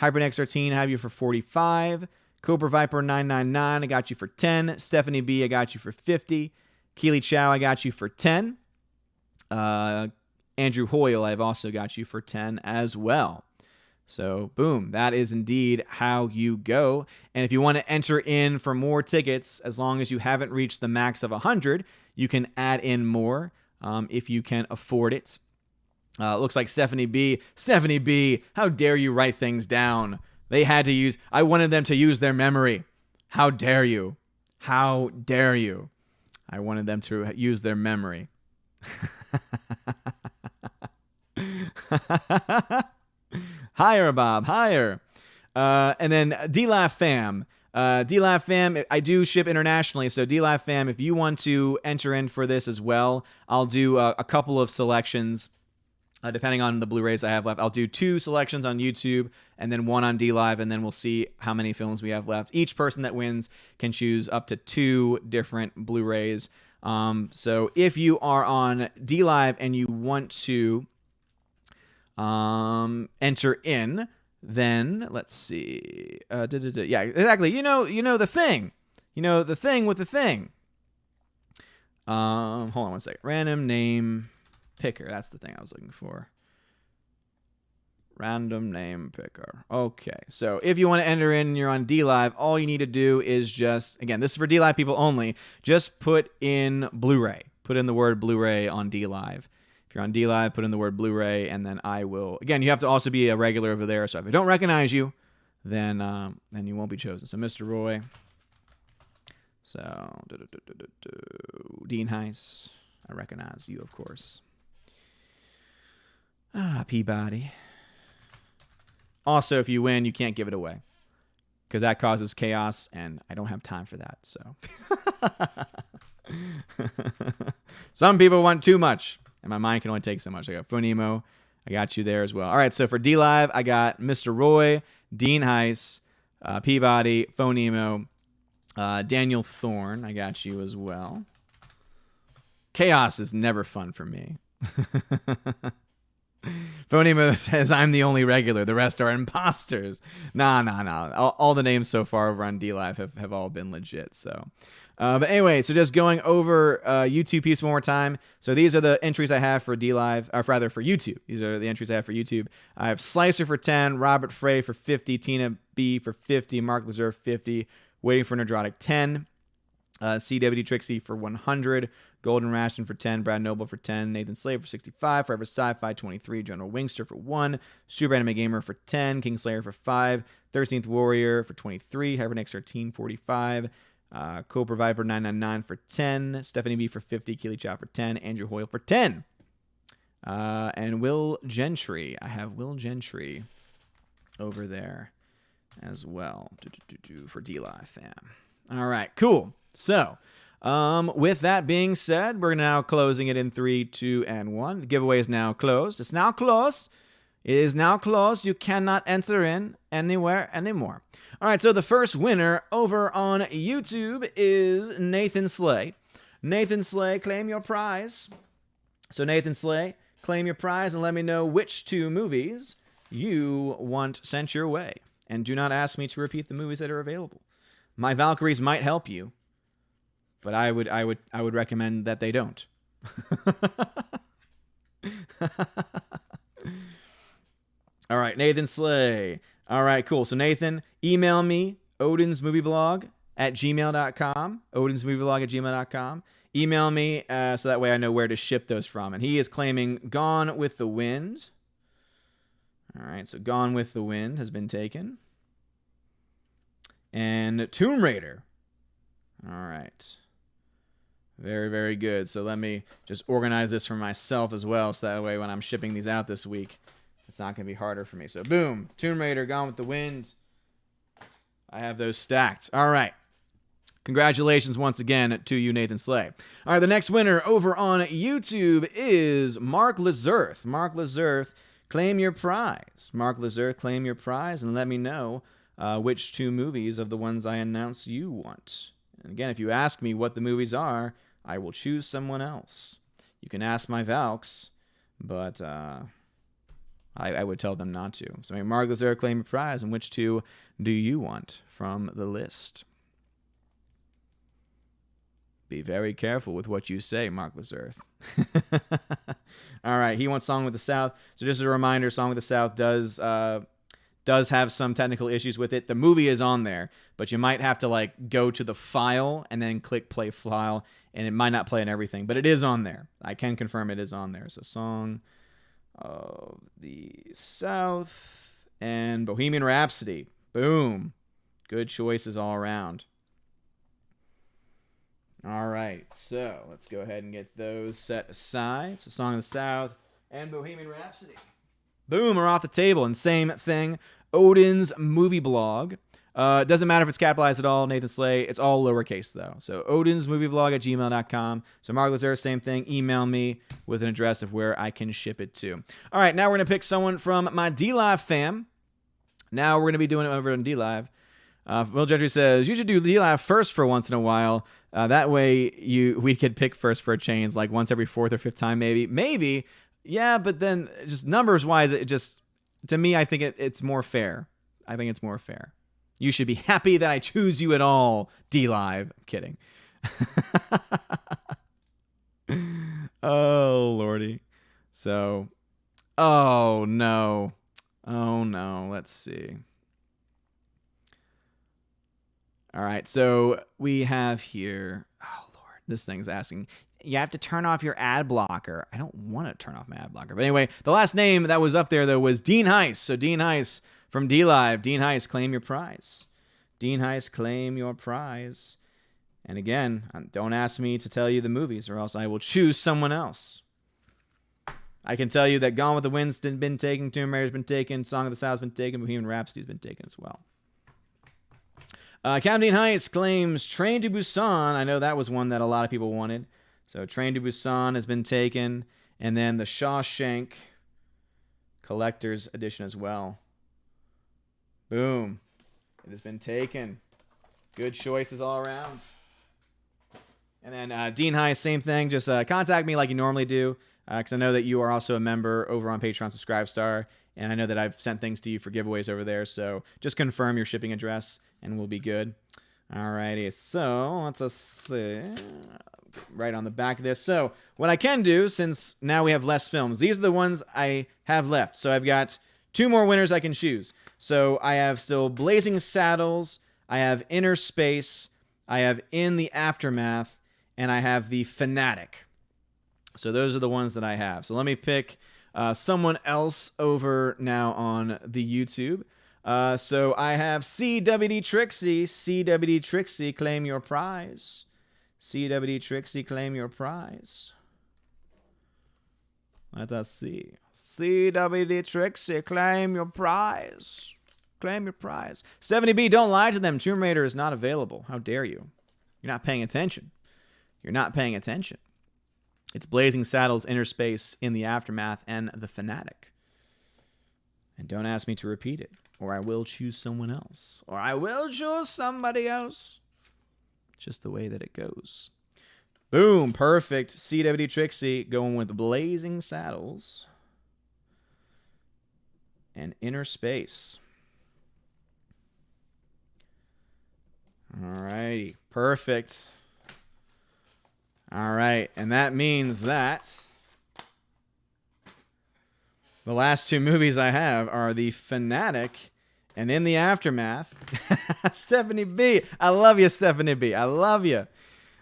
Hypernex 13, I have you for 45. Cobra Viper 999, I got you for 10. Stephanie B, I got you for 50. Keely Chow, I got you for 10. Andrew Hoyle, I've also got you for 10 as well. So, boom, that is indeed how you go. And if you want to enter in for more tickets, as long as you haven't reached the max of 100, you can add in more if you can afford it. Looks like Stephanie B, how dare you write things down? I wanted them to use their memory. How dare you? How dare you? I wanted them to use their memory. Higher, Bob, higher. And then D-Laugh Fam. D-Laugh Fam, I do ship internationally, so D-Laugh Fam, if you want to enter in for this as well, I'll do a couple of selections. Depending on the Blu-rays I have left, I'll do 2 selections on YouTube and then 1 on D-Live, and then we'll see how many films we have left. Each person that wins can choose up to 2 different Blu-rays. So if you are on D-Live and you want to enter in, then let's see. Yeah, exactly. You know the thing. You know the thing with the thing. Hold on one second. Random name picker. That's the thing I was looking for. Random name picker. Okay. So if you want to enter in and you're on D-Live, all you need to do is just, again, this is for D-Live people only, just put in Blu-ray. Put in the word Blu-ray on D-Live. If you're on D-Live, put in the word Blu-ray, and then I will... Again, you have to also be a regular over there, so if I don't recognize you, then you won't be chosen. So, Mr. Roy. So, Dean Heiss. I recognize you, of course. Peabody. Also, if you win, you can't give it away, because that causes chaos, and I don't have time for that, so... Some people want too much. And my mind can only take so much. I got Phonemo. I got you there as well. All right, so for D-Live, I got Mr. Roy, Dean Heiss, Peabody, Phonemo, Daniel Thorne. I got you as well. Chaos is never fun for me. Phonemo says, I'm the only regular. The rest are imposters. Nah. All the names so far over on D-Live have all been legit, so... But anyway, so just going over YouTube piece one more time. So these are the entries I have for D-Live, or rather for YouTube. These are the entries I have for YouTube. I have Slicer for 10, Robert Frey for 50, Tina B for 50, Mark Lazure 50, Waiting for Nerdrotic 10, CWD Trixie for 100, Golden Ration for 10, Brad Noble for 10, Nathan Slave for 65, Forever Sci-Fi 23, General Wingster for 1, Super Anime Gamer for 10, Kingslayer for 5, 13th Warrior for 23, Hypernex 13 45, Cobra Viper 999 for 10, Stephanie B for 50, Keely Chow for 10, Andrew Hoyle for 10, and Will Gentry. I have Will Gentry over there as well for D-Live fam. All right, cool. So, with that being said, we're now closing it in 3, 2, and 1. The giveaway is now closed. It's now closed. It is now closed. You cannot enter in anywhere anymore. All right, so the first winner over on YouTube is Nathan Slay. Nathan Slay, claim your prize. So Nathan Slay, claim your prize and let me know which 2 movies you want sent your way. And do not ask me to repeat the movies that are available. My Valkyries might help you, but I would recommend that they don't. All right, Nathan Slay. All right, cool. So Nathan, email me, odinsmovieblog@gmail.com, odinsmovieblog@gmail.com. Email me so that way I know where to ship those from. And he is claiming Gone with the Wind. All right, so Gone with the Wind has been taken. And Tomb Raider. All right. Very, very good. So let me just organize this for myself as well, so that way when I'm shipping these out this week, it's not going to be harder for me. So boom, Tomb Raider, Gone with the Wind. I have those stacked. All right. Congratulations once again to you, Nathan Slay. All right, the next winner over on YouTube is Mark Lazurth. Mark Lazurth, claim your prize. Mark Lazurth, claim your prize and let me know which 2 movies of the ones I announce you want. And again, if you ask me what the movies are, I will choose someone else. You can ask my Valks, but I would tell them not to. So, Mark Lazurth, claim your prize, and which 2 do you want from the list? Be very careful with what you say, Mark Lazurth. All right, he wants Song with the South. So just as a reminder, Song with the South does have some technical issues with it. The movie is on there, but you might have to like go to the file and then click play file, and it might not play in everything, but it is on there. I can confirm it is on there. So Song of the South and Bohemian Rhapsody. Boom. Good choices all around. All right, so let's go ahead and get those set aside. So Song of the South and Bohemian Rhapsody. Boom, are off the table. And same thing, Odin's movie blog. Doesn't matter if it's capitalized at all, Nathan Slay. It's all lowercase, though. So Odin's movie blog at gmail.com. So Mark Lazurth, same thing. Email me with an address of where I can ship it to. All right, now we're going to pick someone from my D-Live fam. Now we're going to be doing it over on D-Live. Will Gentry says, you should do D-Live first for once in a while. That way we could pick first for chains like once every 4th or 5th time, maybe. Maybe. Yeah, but then just numbers-wise, it just, to me, I think it's more fair. I think it's more fair. You should be happy that I choose you at all, D-Live. I'm kidding. Oh, Lordy. So, oh, no. Oh, no. Let's see. All right, so we have here, oh, Lord, this thing's asking, you have to turn off your ad blocker. I don't want to turn off my ad blocker. But anyway, the last name that was up there, though, was Dean Heiss. So Dean Heiss from D-Live. Dean Heiss, claim your prize. Dean Heiss, claim your prize. And again, don't ask me to tell you the movies or else I will choose someone else. I can tell you that Gone with the Wind's been taken, Tomb Raider's been taken, Song of the South's been taken, Bohemian Rhapsody's been taken as well. Captain Dean Heiss claims Train to Busan. I know that was one that a lot of people wanted. So Train to Busan has been taken. And then the Shawshank Collector's Edition as well. Boom. It has been taken. Good choices all around. And then Dean Heiss, same thing. Just contact me like you normally do. Because I know that you are also a member over on Patreon Subscribestar. And I know that I've sent things to you for giveaways over there. So just confirm your shipping address and we'll be good. Alrighty, so let's see. Right on the back of this. So what I can do, since now we have less films, these are the ones I have left. So I've got 2 more winners I can choose. So I have still Blazing Saddles, I have Inner Space, I have In the Aftermath, and I have The Fanatic. So those are the ones that I have. So let me pick someone else over now on the YouTube. So I have CWD Trixie. CWD Trixie, claim your prize. CWD Trixie, claim your prize. Let us see. CWD Trixie, claim your prize. Claim your prize. 70B, don't lie to them. Tomb Raider is not available. How dare you? You're not paying attention. You're not paying attention. It's Blazing Saddles, Inner Space, In the Aftermath, and The Fanatic. And don't ask me to repeat it, or I will choose someone else. Or I will choose somebody else. Just the way that it goes. Boom, perfect. CWD Trixie going with Blazing Saddles and Inner Space. Alrighty, perfect. All right, and that means that the last 2 movies I have are The Fanatic and In the Aftermath. Stephanie B. I love you, Stephanie B. I love you.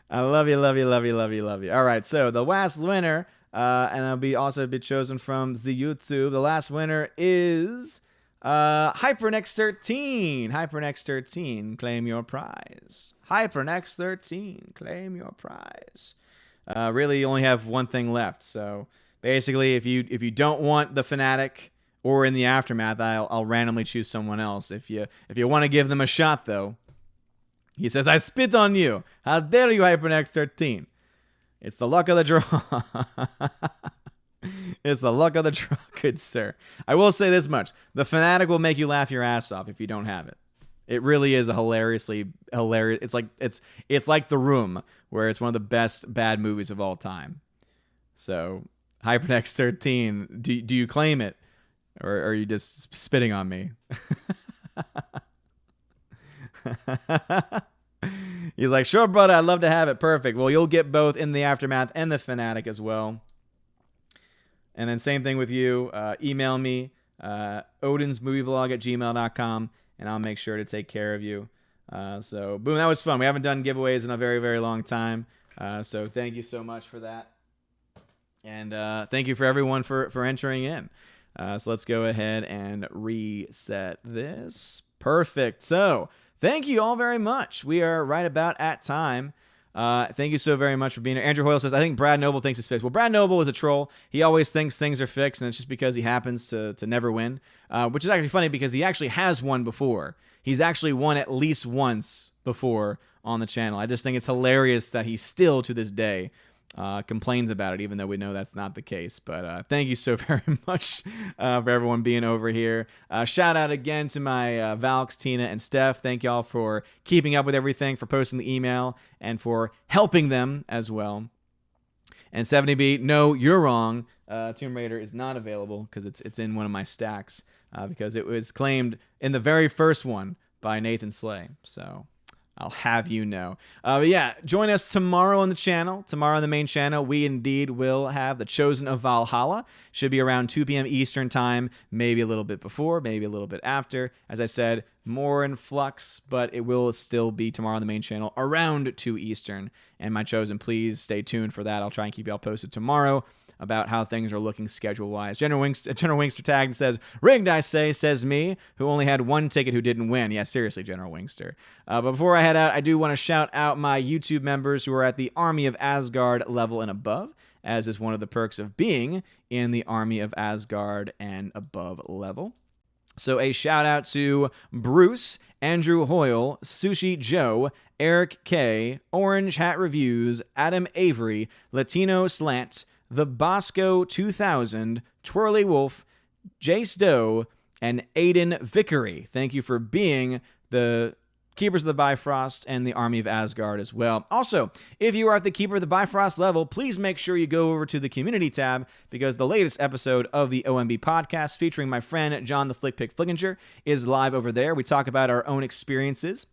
I love you, love you, love you, love you, love you. All right, so the last winner And I'll be also be chosen from the YouTube. The last winner is HyperNext13. HyperNext13, claim your prize. HyperNext13, claim your prize. Really, you only have one thing left. So basically, if you don't want the Fanatic or in the Aftermath, I'll randomly choose someone else. If you want to give them a shot, though, he says, I spit on you. How dare you, HyperNext13? It's the luck of the draw. It's the luck of the draw, good sir. I will say this much. The Fanatic will make you laugh your ass off if you don't have it. It really is a hilariously hilarious. It's like The Room, where it's one of the best bad movies of all time. So, HyperNext13, do you claim it? Or are you just spitting on me? He's like, sure, brother, I'd love to have it. Perfect. Well, you'll get both in the Aftermath and the Fanatic as well. And then same thing with you. Email me, odinsmovieblog@gmail.com, and I'll make sure to take care of you. So, boom, that was fun. We haven't done giveaways in a very, very long time. So thank you so much for that. And thank you for everyone for entering in. So let's go ahead and reset this. Perfect. So thank you all very much. We are right about at time. Thank you so very much for being here. Andrew Hoyle says, I think Brad Noble thinks it's fixed. Well, Brad Noble is a troll. He always thinks things are fixed, and it's just because he happens to never win, which is actually funny because he actually has won before. He's actually won at least once before on the channel. I just think it's hilarious that he still, to this day, complains about it, even though we know that's not the case. But thank you so very much for everyone being over here. Shout out again to my Valks, Tina, and Steph. Thank y'all for keeping up with everything, for posting the email, and for helping them as well. And 70B, no, you're wrong. Tomb Raider is not available because it's in one of my stacks because it was claimed in the very first one by Nathan Slay. So I'll have you know. But yeah, join us tomorrow on the channel. Tomorrow on the main channel, we indeed will have The Chosen of Valhalla. Should be around 2 p.m. Eastern time, maybe a little bit before, maybe a little bit after. As I said, more in flux, but it will still be tomorrow on the main channel around 2 Eastern. And My Chosen, please stay tuned for that. I'll try and keep y'all posted tomorrow about how things are looking schedule-wise. General Wingster tagged and says, rigged, I say, says me, who only had one ticket who didn't win. Yeah, seriously, General Wingster. But before I head out, I do want to shout out my YouTube members who are at the Army of Asgard level and above, as is one of the perks of being in the Army of Asgard and above level. So a shout out to Bruce, Andrew Hoyle, Sushi Joe, Eric K, Orange Hat Reviews, Adam Avery, Latino Slant, The Bosco 2000, Twirly Wolf, Jace Doe, and Aiden Vickery. Thank you for being the Keepers of the Bifrost and the Army of Asgard as well. Also, if you are at the Keeper of the Bifrost level, please make sure you go over to the Community tab because the latest episode of the OMB podcast featuring my friend John the Flickpick Flickinger is live over there. We talk about our own experiences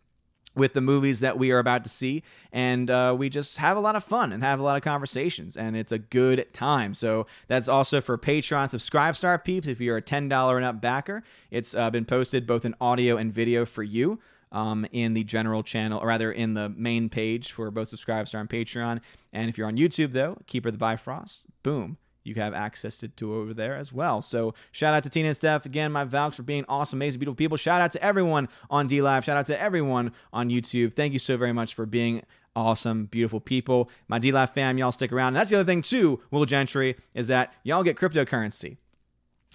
with the movies that we are about to see, and we just have a lot of fun and have a lot of conversations, and it's a good time. So that's also for Patreon Subscribe Star peeps. If you're a $10 and up backer, it's been posted both in audio and video for you in the general channel, or rather in the main page for both Subscribe Star and Patreon. And if you're on YouTube, though, Keeper the Bifrost, boom, you have access to over there as well. So shout out to Tina and Steph. Again, my Valks for being awesome, amazing, beautiful people. Shout out to everyone on D-Live. Shout out to everyone on YouTube. Thank you so very much for being awesome, beautiful people. My D-Live fam, y'all stick around. And that's the other thing too, Will Gentry, is that y'all get cryptocurrency.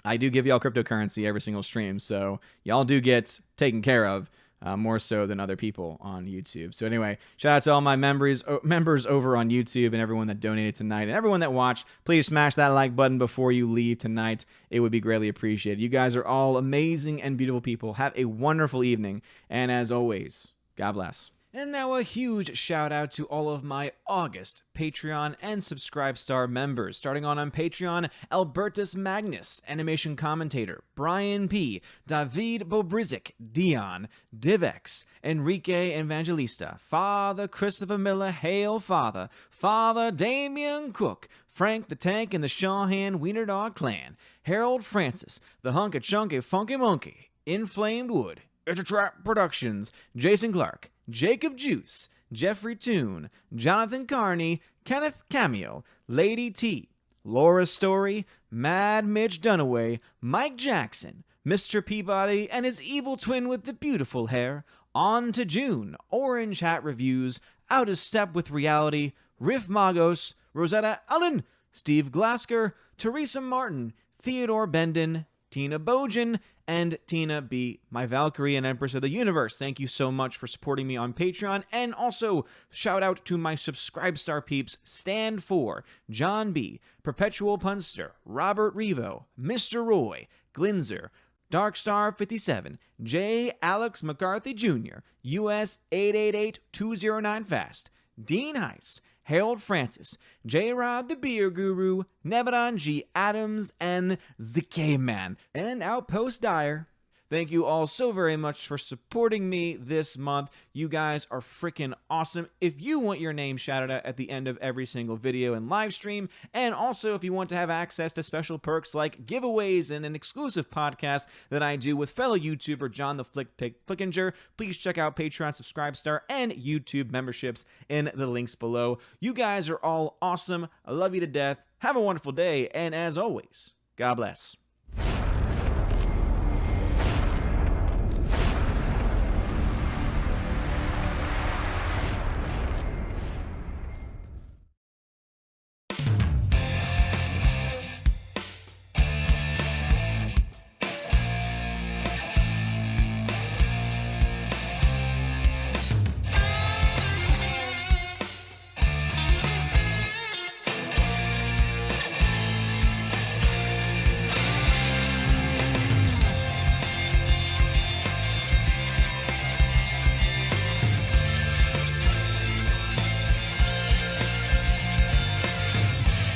I do give y'all cryptocurrency every single stream, so y'all do get taken care of. More so than other people on YouTube. So anyway, shout out to all my members over on YouTube and everyone that donated tonight and everyone that watched. Please smash that like button before you leave tonight. It would be greatly appreciated. You guys are all amazing and beautiful people. Have a wonderful evening. And as always, God bless. And now a huge shout out to all of my August Patreon and Subscribe Star members. Starting on Patreon, Albertus Magnus, Animation Commentator, Brian P., David Bobrizik, Dion, Divex, Enrique Evangelista, Father Christopher Miller, Hail Father, Father Damian Cook, Frank the Tank and the Shawhan Wiener Dog Clan, Harold Francis, the Hunka Chunky Funky Monkey, Inflamed Wood, It's a Trap Productions, Jason Clark, Jacob Juice, Jeffrey Toon, Jonathan Carney, Kenneth Cameo, Lady T, Laura Story, Mad Mitch Dunaway, Mike Jackson, Mr. Peabody and his evil twin with the beautiful hair, On to June, Orange Hat Reviews, Out of Step with Reality, Riff Magos, Rosetta Allen, Steve Glasker, Teresa Martin, Theodore Bendon, Tina Bojan, and Tina B., my Valkyrie and Empress of the Universe. Thank you so much for supporting me on Patreon. And also, shout out to my Subscribestar peeps, Stand For, John B., Perpetual Punster, Robert Revo, Mr. Roy, Glinzer, Darkstar 57, J. Alex McCarthy Jr., US 888209 Fast, Dean Heiss, Harold Francis, J-Rod the Beer Guru, Nebadon G. Adams, and ZK Man, and Outpost Dyer. Thank you all so very much for supporting me this month. You guys are freaking awesome. If you want your name shouted out at the end of every single video and live stream, and also if you want to have access to special perks like giveaways and an exclusive podcast that I do with fellow YouTuber John the Flick Pig Flickinger, please check out Patreon, Subscribestar, and YouTube memberships in the links below. You guys are all awesome. I love you to death. Have a wonderful day, and as always, God bless.